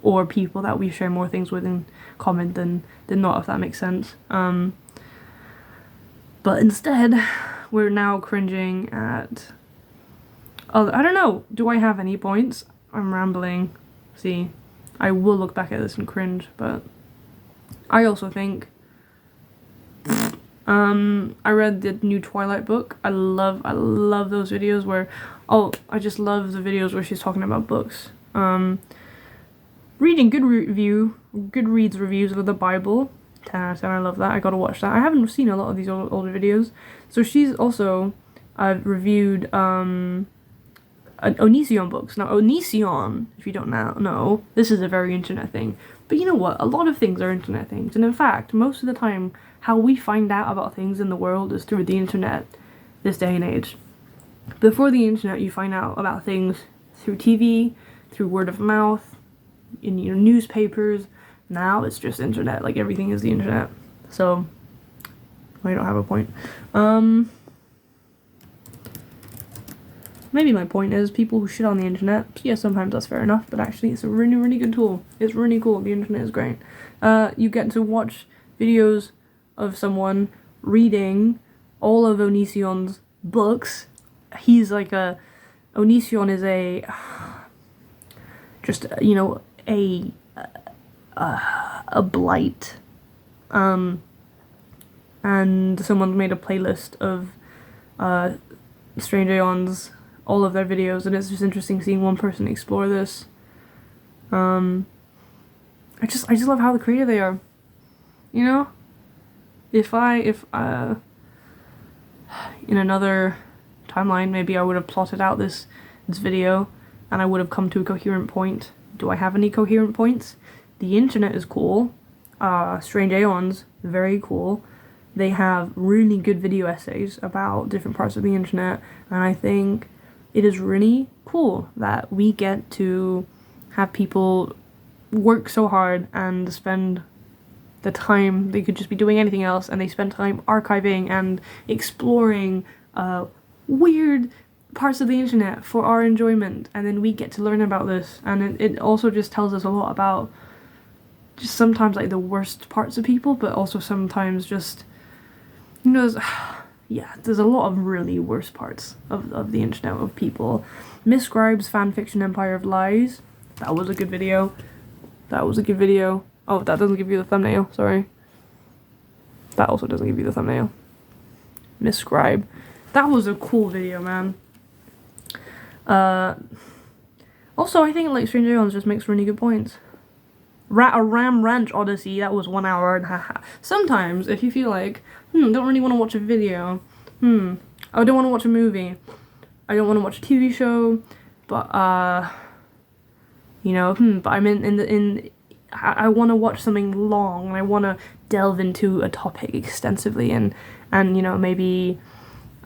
or people that we share more things with in common than not, if that makes sense. But instead, we're now cringing at... Oh, I don't know, do I have any points? I'm rambling. See, I will look back at this and cringe, but I also think... I read the new Twilight book. I love those videos where... Oh, I just love the videos where she's talking about books. Reading Goodreads reviews of the Bible. 10 out of 10, I love that. I gotta watch that. I haven't seen a lot of these older videos. So she's also reviewed an Onision books. Now, Onision, if you don't know, this is a very internet thing. But you know what? A lot of things are internet things. And in fact, most of the time, how we find out about things in the world is through the internet this day and age. Before the internet, you find out about things through TV, through word of mouth, in your newspapers. Now it's just internet. Like, everything is the internet. So I don't have a point. Maybe my point is people who shit on the internet. Yeah, sometimes that's fair enough, but actually it's a really, really good tool. It's really cool. The internet is great. You get to watch videos of someone reading all of Onision's books. He's like Onision is just, you know, a blight, and someone's made a playlist of Strange Aeons, all of their videos, and it's just interesting seeing one person explore this. I just love how creative they are, you know. If in another timeline, maybe I would have plotted out this video and I would have come to a coherent point. Do I have any coherent points? The internet is cool. Strange Aeons, very cool. They have really good video essays about different parts of the internet, and I think it is really cool that we get to have people work so hard and spend the time they could just be doing anything else, and they spend time archiving and exploring weird parts of the internet for our enjoyment, and then we get to learn about this, and it also just tells us a lot about just sometimes like the worst parts of people, but also sometimes just, you know, yeah, there's a lot of really worse parts of the internet of people. Miss Scribe's fanfiction Empire of Lies, that was a good video. That was a good video. Oh, that doesn't give you the thumbnail, sorry. That also doesn't give you the thumbnail. Miss Scribe. That was a cool video, man. Also, I think like Strange Aeons just makes really good points. A Ram Ranch Odyssey, that was 1 hour and a half. Sometimes, if you feel like, don't really want to watch a video, I don't want to watch a movie, I don't want to watch a TV show, but, you know, but I'm I want to watch something long, and I want to delve into a topic extensively, and you know, maybe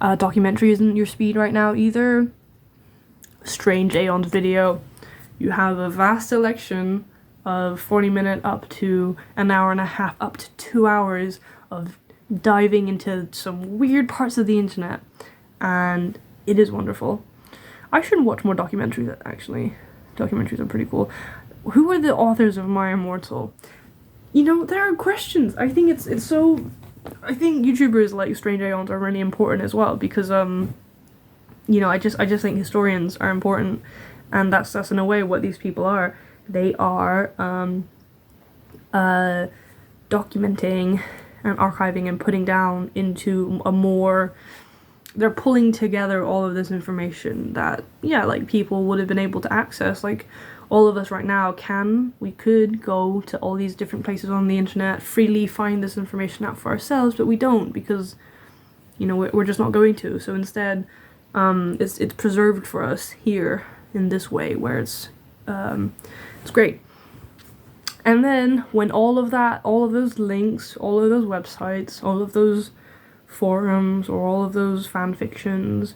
a documentary isn't your speed right now either. Strange Aeons video. You have a vast selection of 40-minute up to an hour and a half, up to 2 hours of diving into some weird parts of the internet, and it is wonderful. I should watch more documentaries, actually. Documentaries are pretty cool. Who are the authors of My Immortal? You know, there are questions. I think it's so... I think YouTubers like Strange Aeons are really important as well, because, you know, I just think historians are important, and that's in a way what these people are. They are documenting and archiving and putting down into a more... They're pulling together all of this information that, yeah, like, people would have been able to access. Like, all of us right now we could go to all these different places on the internet, freely find this information out for ourselves, but we don't, because, you know, we're just not going to. So instead, it's preserved for us here in this way, where it's great. And then when all of those links, all of those websites, all of those forums, or all of those fan fictions,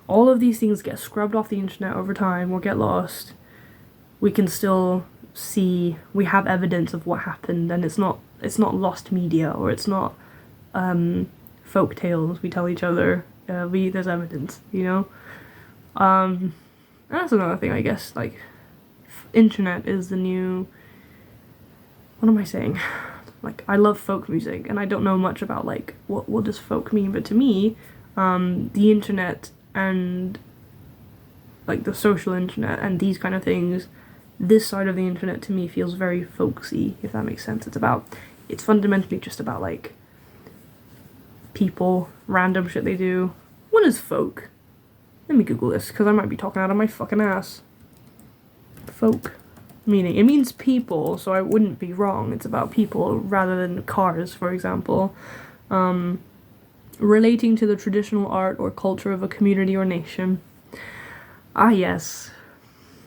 all of these things get scrubbed off the internet over time or get lost, we can still see, we have evidence of what happened, and it's not lost media, or it's not folk tales we tell each other. There's evidence, you know. And that's another thing, I guess. Like, internet is the new... What am I saying? Like, I love folk music, and I don't know much about, like, what does folk mean, but to me, the internet and, like, the social internet and these kind of things, this side of the internet to me feels very folksy, if that makes sense. It's fundamentally just about, like, people, random shit they do. What is folk? Let me Google this, because I might be talking out of my fucking ass. Folk. Meaning, it means people, so I wouldn't be wrong. It's about people rather than cars, for example. Relating to the traditional art or culture of a community or nation. Ah yes,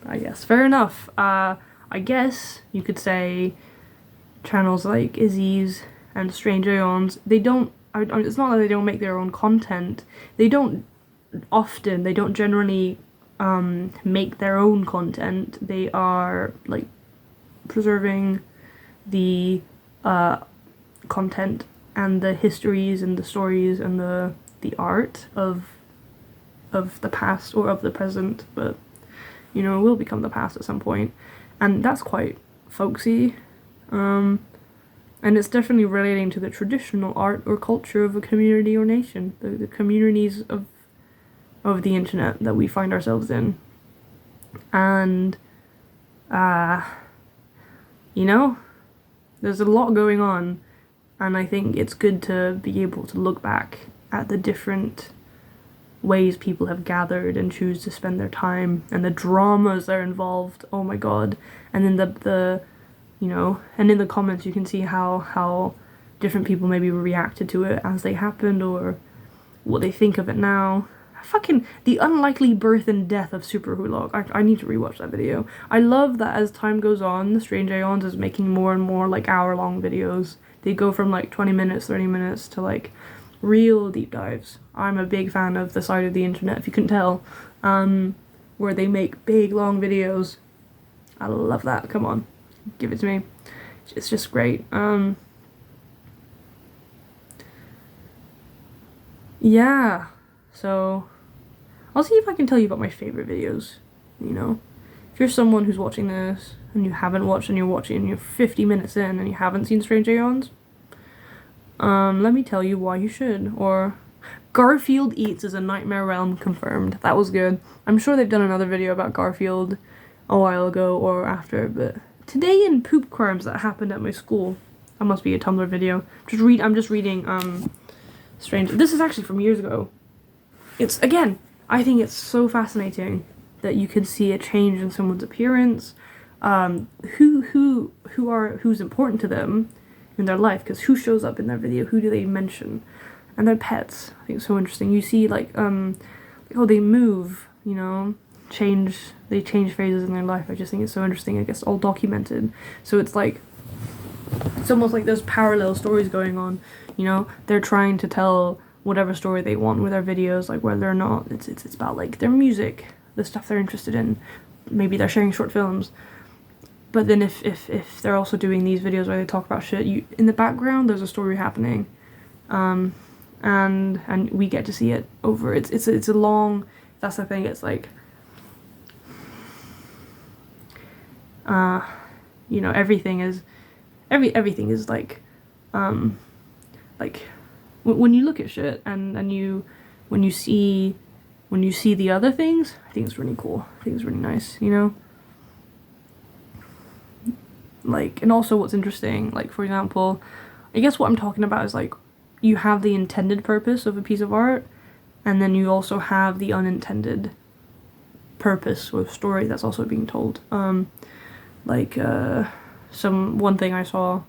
fair enough. I guess you could say channels like Izzy's and Strange Aeons, they don't, it's not that they don't make their own content. They don't generally make their own content. They are, like, preserving the content and the histories and the stories and the art of the past or of the present, but, you know, it will become the past at some point, and that's quite folksy, and it's definitely relating to the traditional art or culture of a community or nation, the communities of the internet that we find ourselves in. And you know, there's a lot going on, and I think it's good to be able to look back at the different ways people have gathered and choose to spend their time, and the dramas that are involved. Oh my god. And then the you know, and in the comments you can see how different people maybe reacted to it as they happened, or what they think of it now. Fucking the unlikely birth and death of Super Hulog. I need to rewatch that video. I love that as time goes on, the Strange Aeons is making more and more, like, hour-long videos. They go from like 20 minutes, 30 minutes to like real deep dives. I'm a big fan of the side of the internet, if you couldn't tell, where they make big long videos. I love that. Come on, give it to me. It's just great. Yeah, so I'll see if I can tell you about my favorite videos, you know? If you're someone who's watching this and you haven't watched and you're watching and you're 50 minutes in and you haven't seen Strange Aeons, let me tell you why you should. Or Garfield Eats is a Nightmare Realm confirmed. That was good. I'm sure they've done another video about Garfield a while ago or after, but today in poop crimes that happened at my school. That must be a Tumblr video. I'm just reading Strange. This is actually from years ago. It's, again, I think it's so fascinating that you can see a change in someone's appearance, who's important to them in their life, because who shows up in their video, who do they mention, and their pets. I think it's so interesting. You see like how they move, you know, they change phases in their life. I just think it's so interesting. I guess all documented. So it's almost like there's parallel stories going on, you know. They're trying to tell whatever story they want with their videos, like whether or not it's about like their music, the stuff they're interested in. Maybe they're sharing short films. But then if they're also doing these videos where they talk about shit, in the background there's a story happening, and we get to see it over. It's a long. That's the thing. It's like, you know, everything is like, like when you look at shit and when you see the other things, I think it's really cool. I think it's really nice, you know. Like, and also what's interesting, like, for example, I guess what I'm talking about is, like, you have the intended purpose of a piece of art, and then you also have the unintended purpose or story that's also being told. One thing I saw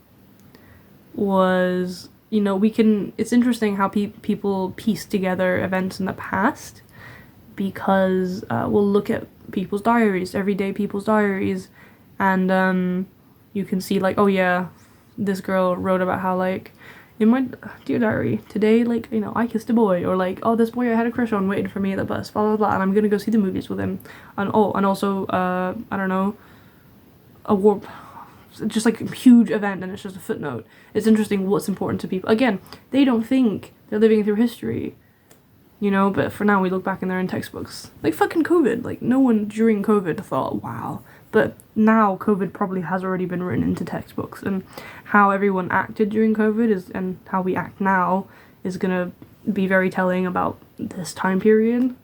was, you know, it's interesting how people piece together events in the past, because we'll look at people's diaries, everyday people's diaries, and you can see, like, oh yeah, this girl wrote about how, like, in my dear diary today, like, you know, I kissed a boy, or like, oh, this boy I had a crush on waited for me at the bus, blah blah blah, and I'm gonna go see the movies with him, and also I don't know, just like a huge event, and it's just a footnote. It's interesting what's important to people. Again, they don't think they're living through history, you know, but for now we look back and they're in textbooks. Like fucking COVID, like no one during COVID thought, wow. But now COVID probably has already been written into textbooks, and how everyone acted during COVID and how we act now is gonna be very telling about this time period,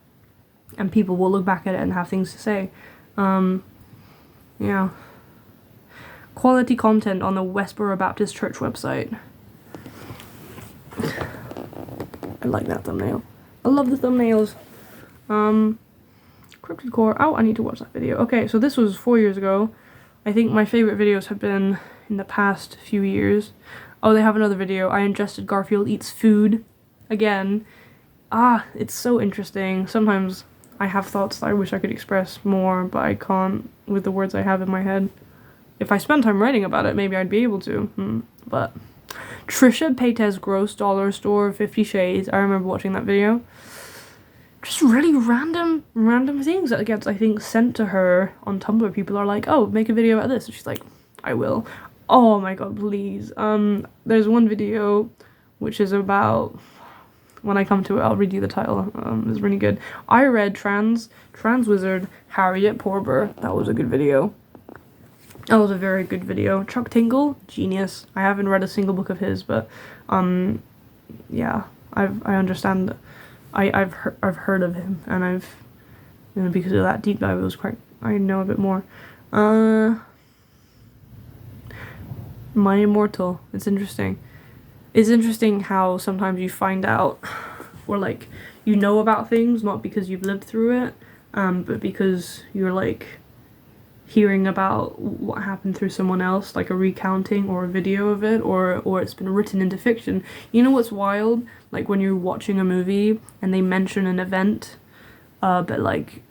and people will look back at it and have things to say. Yeah. Quality content on the Westboro Baptist Church website. I like that thumbnail. I love the thumbnails. Cryptid Core. Oh, I need to watch that video. Okay, so this was 4 years ago. I think my favorite videos have been in the past few years. Oh, they have another video. I ingested Garfield Eats Food. Again. It's so interesting. Sometimes I have thoughts that I wish I could express more, but I can't with the words I have in my head. If I spend time writing about it, maybe I'd be able to. But Trisha Paytas Gross Dollar Store 50 Shades. I remember watching that video. Just really random things that gets, I think, sent to her on Tumblr. People are like, oh, make a video about this. And she's like, I will. Oh my god, please. There's one video which is about, when I come to it, I'll read you the title. It's really good. I read Trans Wizard Harriet Porber. That was a good video. That was a very good video. Chuck Tingle, genius. I haven't read a single book of his, but yeah, I understand. I've heard of him, and I've, you know, because of that deep dive, it was quite, I know a bit more. My Immortal. It's interesting. It's interesting how sometimes you find out, or like you know about things not because you've lived through it, but because you're like hearing about what happened through someone else, like a recounting or a video of it, or it's been written into fiction. You know what's wild? Like when you're watching a movie and they mention an event, but like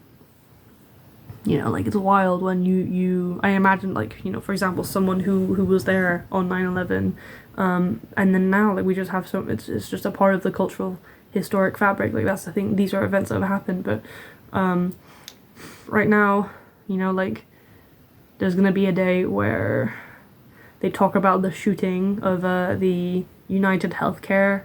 you know, like it's wild when I imagine, like, you know, for example, someone who was there on 9/11, and then now, like, we just have it's just a part of the cultural historic fabric. Like, that's the thing, these are events that have happened. But right now, you know, like, there's gonna be a day where they talk about the shooting of the United Healthcare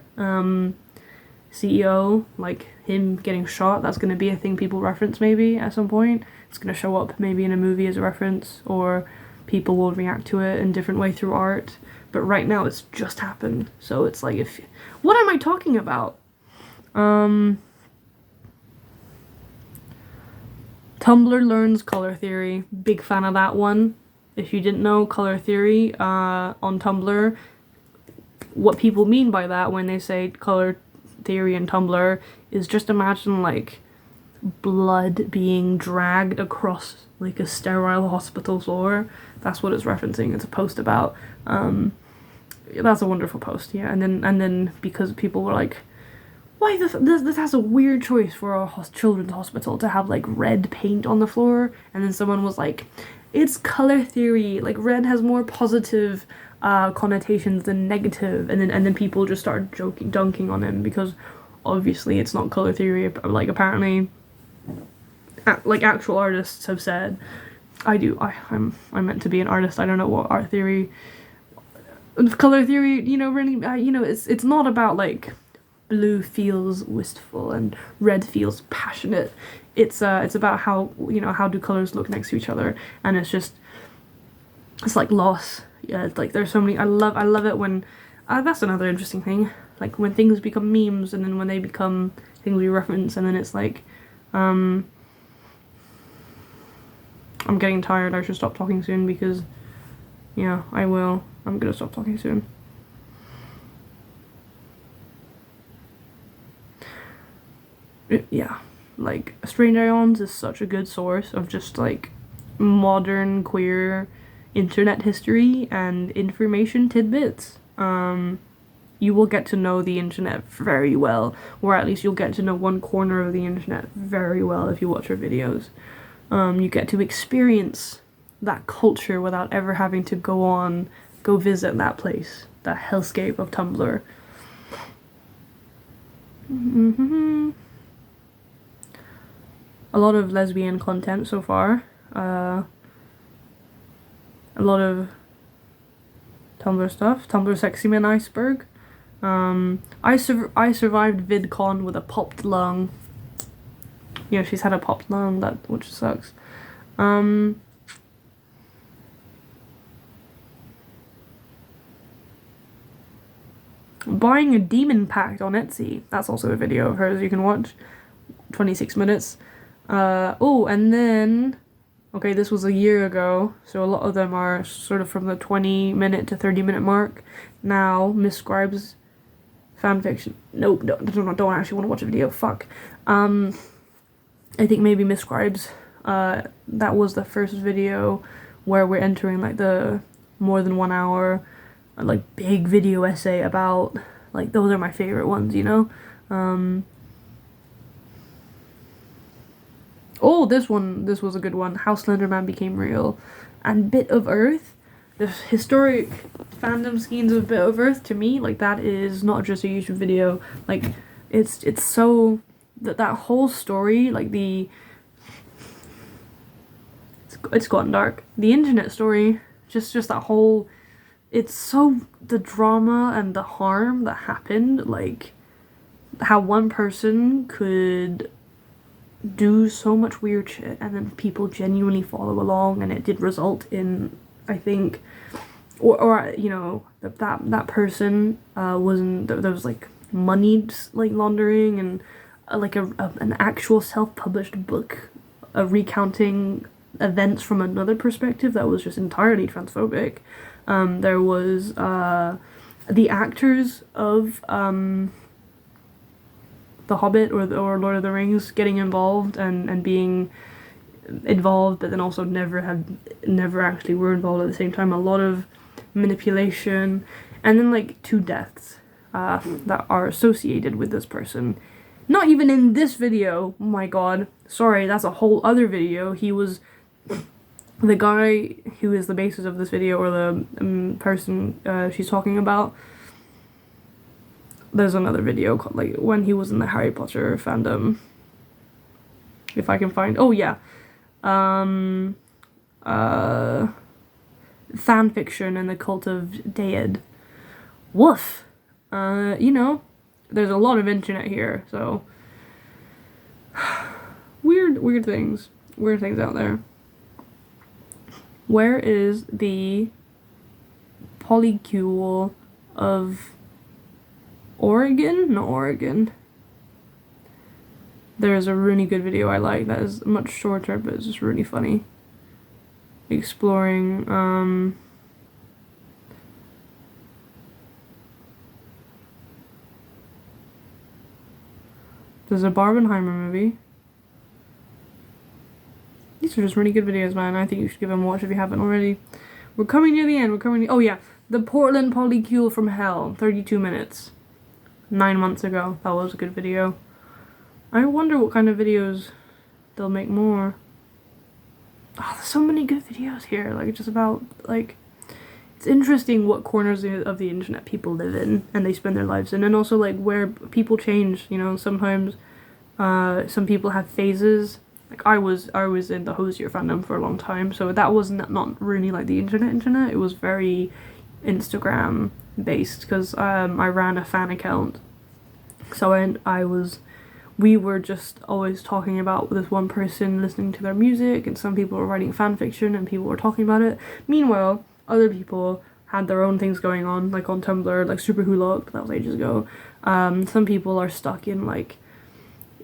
CEO, like him getting shot. That's gonna be a thing people reference maybe at some point. It's gonna show up maybe in a movie as a reference, or people will react to it in different way through art. But right now it's just happened, so it's like, if what am I talking about? Tumblr learns color theory. Big fan of that one. If you didn't know, color theory on Tumblr, what people mean by that when they say color theory in Tumblr is, just imagine like blood being dragged across like a sterile hospital floor. That's what it's referencing. It's a post about. That's a wonderful post, yeah. And then because people were like, why this has a weird choice for a children's hospital to have like red paint on the floor, and then someone was like, it's color theory, like red has more positive connotations than negative, and then people just started dunking on him because obviously it's not color theory. Like, apparently like actual artists have said, I'm meant to be an artist, I don't know what art theory, color theory, you know, really, you know, it's not about like blue feels wistful and red feels passionate. It's about how, you know, how do colors look next to each other, and it's like loss. Yeah, it's like there's so many. I love it when that's another interesting thing, like when things become memes and then when they become things we reference, and then it's like I'm getting tired. I should stop talking soon because, yeah, I will. I'm gonna stop talking soon. Yeah, like Strange Aeons is such a good source of just like modern queer internet history and information tidbits. You will get to know the internet very well, or at least you'll get to know one corner of the internet very well if you watch her videos. You get to experience that culture without ever having to go visit that place, that hellscape of Tumblr. A lot of lesbian content so far. A lot of Tumblr stuff. Tumblr Sexy Man Iceberg. I survived VidCon with a popped lung. You know, she's had a popped lung, which sucks. Buying a demon pact on Etsy. That's also a video of hers you can watch. 26 minutes. Oh, and then, okay, this was a year ago, so a lot of them are sort of from the 20-minute to 30-minute mark. Now, Miss Scribe's fanfiction. Nope, don't actually want to watch a video. Fuck. I think maybe Miss Scribe's, that was the first video where we're entering like the more than 1 hour, like big video essay about, like, those are my favorite ones, you know? Oh, this was a good one. How Slenderman Became Real. And Bit of Earth. The historic fandom scenes of Bit of Earth, to me, like, that is not just a YouTube video. Like, it's so... That whole story, like, it's gotten dark. The internet story, just that whole... It's so... The drama and the harm that happened, like, how one person could do so much weird shit and then people genuinely follow along, and it did result in, I think, or you know, that person wasn't, there was like money like laundering and like an actual self-published book recounting events from another perspective that was just entirely transphobic. There was the actors of The Hobbit or Lord of the Rings getting involved and being involved, but then also never actually were involved at the same time. A lot of manipulation, and then like 2 deaths that are associated with this person. Not even in this video. Oh my god. Sorry, that's a whole other video. He was the guy who is the basis of this video, or the person she's talking about, there's another video called, like, when he was in the Harry Potter fandom. If I can find, oh yeah, fan fiction and the cult of Dead. Woof. You know, there's a lot of internet here, so weird things out there. Where is the polycule of Oregon? Not Oregon. There's a really good video I like that is much shorter, but it's just really funny. Exploring, there's a Barbenheimer movie. These are just really good videos, man. I think you should give them a watch if you haven't already. We're coming near the end. Oh yeah, the Portland Polycule from Hell, 32 minutes. 9 months ago. That was a good video. I wonder what kind of videos they'll make more. Oh, there's so many good videos here. Like, just about, like, it's interesting what corners of the internet people live in and they spend their lives in, and also like where people change. You know, sometimes some people have phases. Like I was in the Hosier fandom for a long time, so that was not really like the internet. It was very Instagram based, because I ran a fan account, so we were just always talking about this one person, listening to their music, and some people were writing fan fiction and people were talking about it. Meanwhile, other people had their own things going on, like on Tumblr, like Super Hulock, that was ages ago. Some people are stuck in like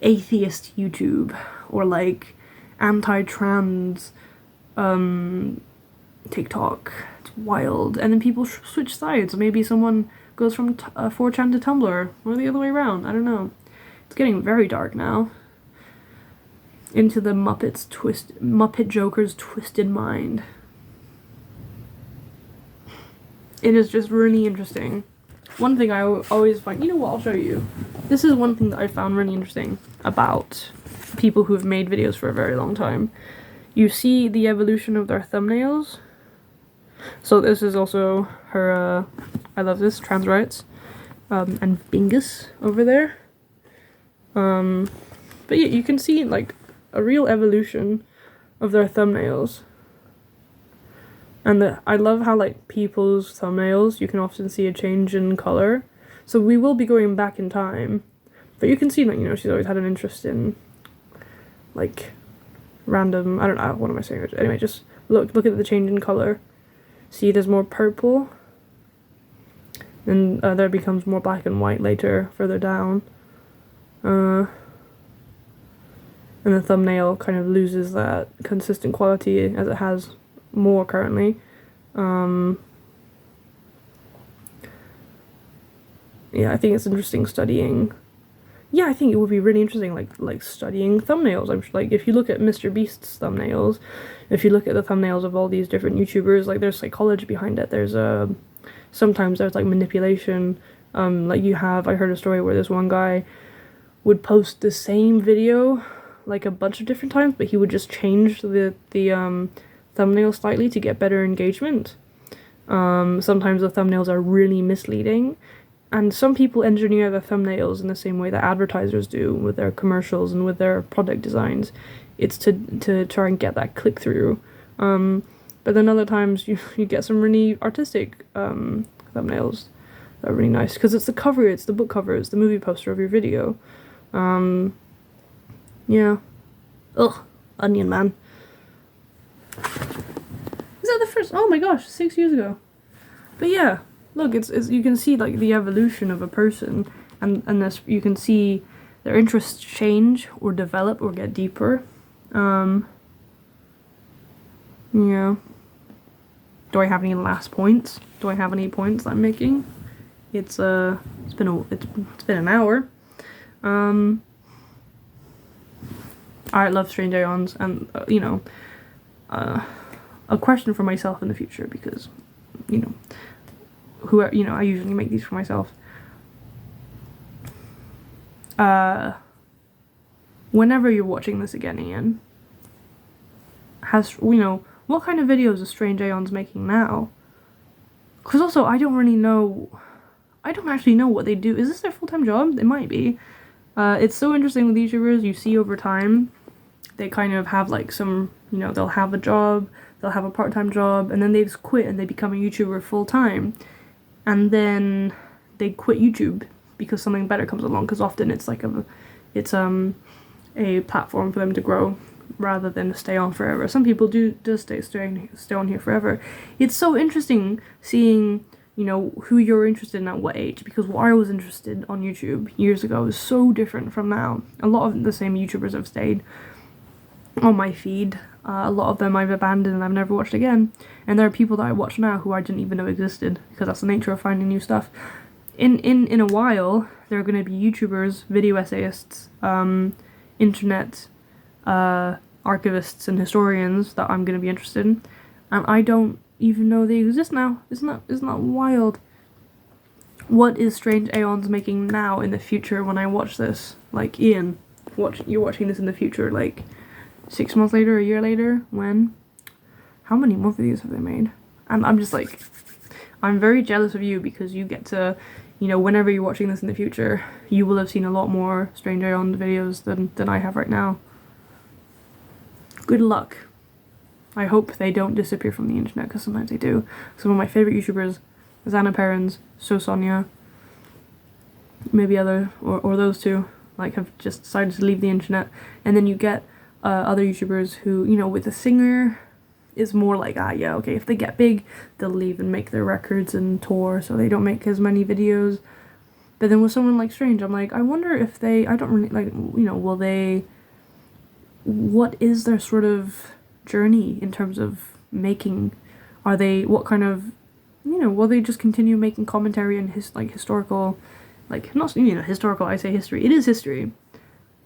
atheist YouTube, or like anti-trans TikTok. It's wild. And then people switch sides. Maybe someone goes from 4chan to Tumblr, or the other way around. I don't know. It's getting very dark now. Into the Muppet Joker's twisted mind. It is just really interesting. One thing I always find, you know what, I'll show you. This is one thing that I found really interesting about people who have made videos for a very long time. You see the evolution of their thumbnails. So this is also her, I love this, trans rights, and Bingus over there. But yeah, you can see like a real evolution of their thumbnails. And I love how like people's thumbnails, you can often see a change in color. So we will be going back in time. But you can see that, you know, she's always had an interest in like random, I don't know, what am I saying? Anyway, just look at the change in color. See, there's more purple. And there becomes more black and white later, further down. And the thumbnail kind of loses that consistent quality as it has more currently. Yeah, I think it's interesting studying. Yeah, I think it would be really interesting, like studying thumbnails. I'm like, if you look at Mr. Beast's thumbnails, if you look at the thumbnails of all these different YouTubers, like there's psychology behind it. There's sometimes there's like manipulation. Like I heard a story where this one guy would post the same video like a bunch of different times, but he would just change the thumbnail slightly to get better engagement. Sometimes the thumbnails are really misleading, and some people engineer their thumbnails in the same way that advertisers do with their commercials and with their product designs. It's to try and get that click through. But then other times you get some really artistic thumbnails that are really nice, because it's the cover, it's the book cover, it's the movie poster of your video. Yeah. Ugh, Onion Man. Is that the first? Oh my gosh, 6 years ago. But yeah, look, it's you can see like the evolution of a person, and this, you can see their interests change or develop or get deeper. Yeah. Do I have any last points? Do I have any points I'm making? It's been an hour. I love Strange Aeons, and you know, a question for myself in the future, because you know, I usually make these for myself. Whenever you're watching this again, Ian, what kind of videos is Strange Aeons making now? Because also, I don't actually know what they do. Is this their full-time job? It might be. It's so interesting with YouTubers, you see over time, they kind of have like some, you know, they'll have a job, they'll have a part-time job, and then they just quit and they become a YouTuber full-time. And then they quit YouTube because something better comes along, because often it's like a platform for them to grow rather than stay on forever. Some people do stay on here forever. It's so interesting seeing, you know, who you're interested in at what age, because what I was interested on YouTube years ago is so different from now. A lot of the same YouTubers have stayed on my feed. A lot of them I've abandoned and I've never watched again. And there are people that I watch now who I didn't even know existed, because that's the nature of finding new stuff. In a while, there are going to be YouTubers, video essayists, internet archivists and historians that I'm going to be interested in, and I don't even know they exist now. Isn't that wild? What is Strange Aeons making now in the future when I watch this? Like, Ian, you're watching this in the future, like 6 months later, a year later, when? How many more videos have they made? And I'm just like, I'm very jealous of you, because you get to, you know, whenever you're watching this in the future, you will have seen a lot more Strange Aeons videos than I have right now. Good luck. I hope they don't disappear from the internet, because sometimes they do. Some of my favourite YouTubers, Xana Perrins, So Sonia, maybe other, or those two, like, have just decided to leave the internet. And then you get other YouTubers who, you know, with a singer, is more like, yeah, okay, if they get big, they'll leave and make their records and tour, so they don't make as many videos. But then with someone like Strange, I'm like, I wonder if they, I don't really, like, you know, will they, what is their sort of journey in terms of making, are they, what kind of, you know, will they just continue making commentary and historical, like, not, you know, historical, I say history, it is history.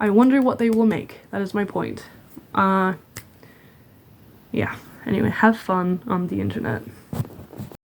I wonder what they will make, that is my point. Yeah, anyway, have fun on the internet.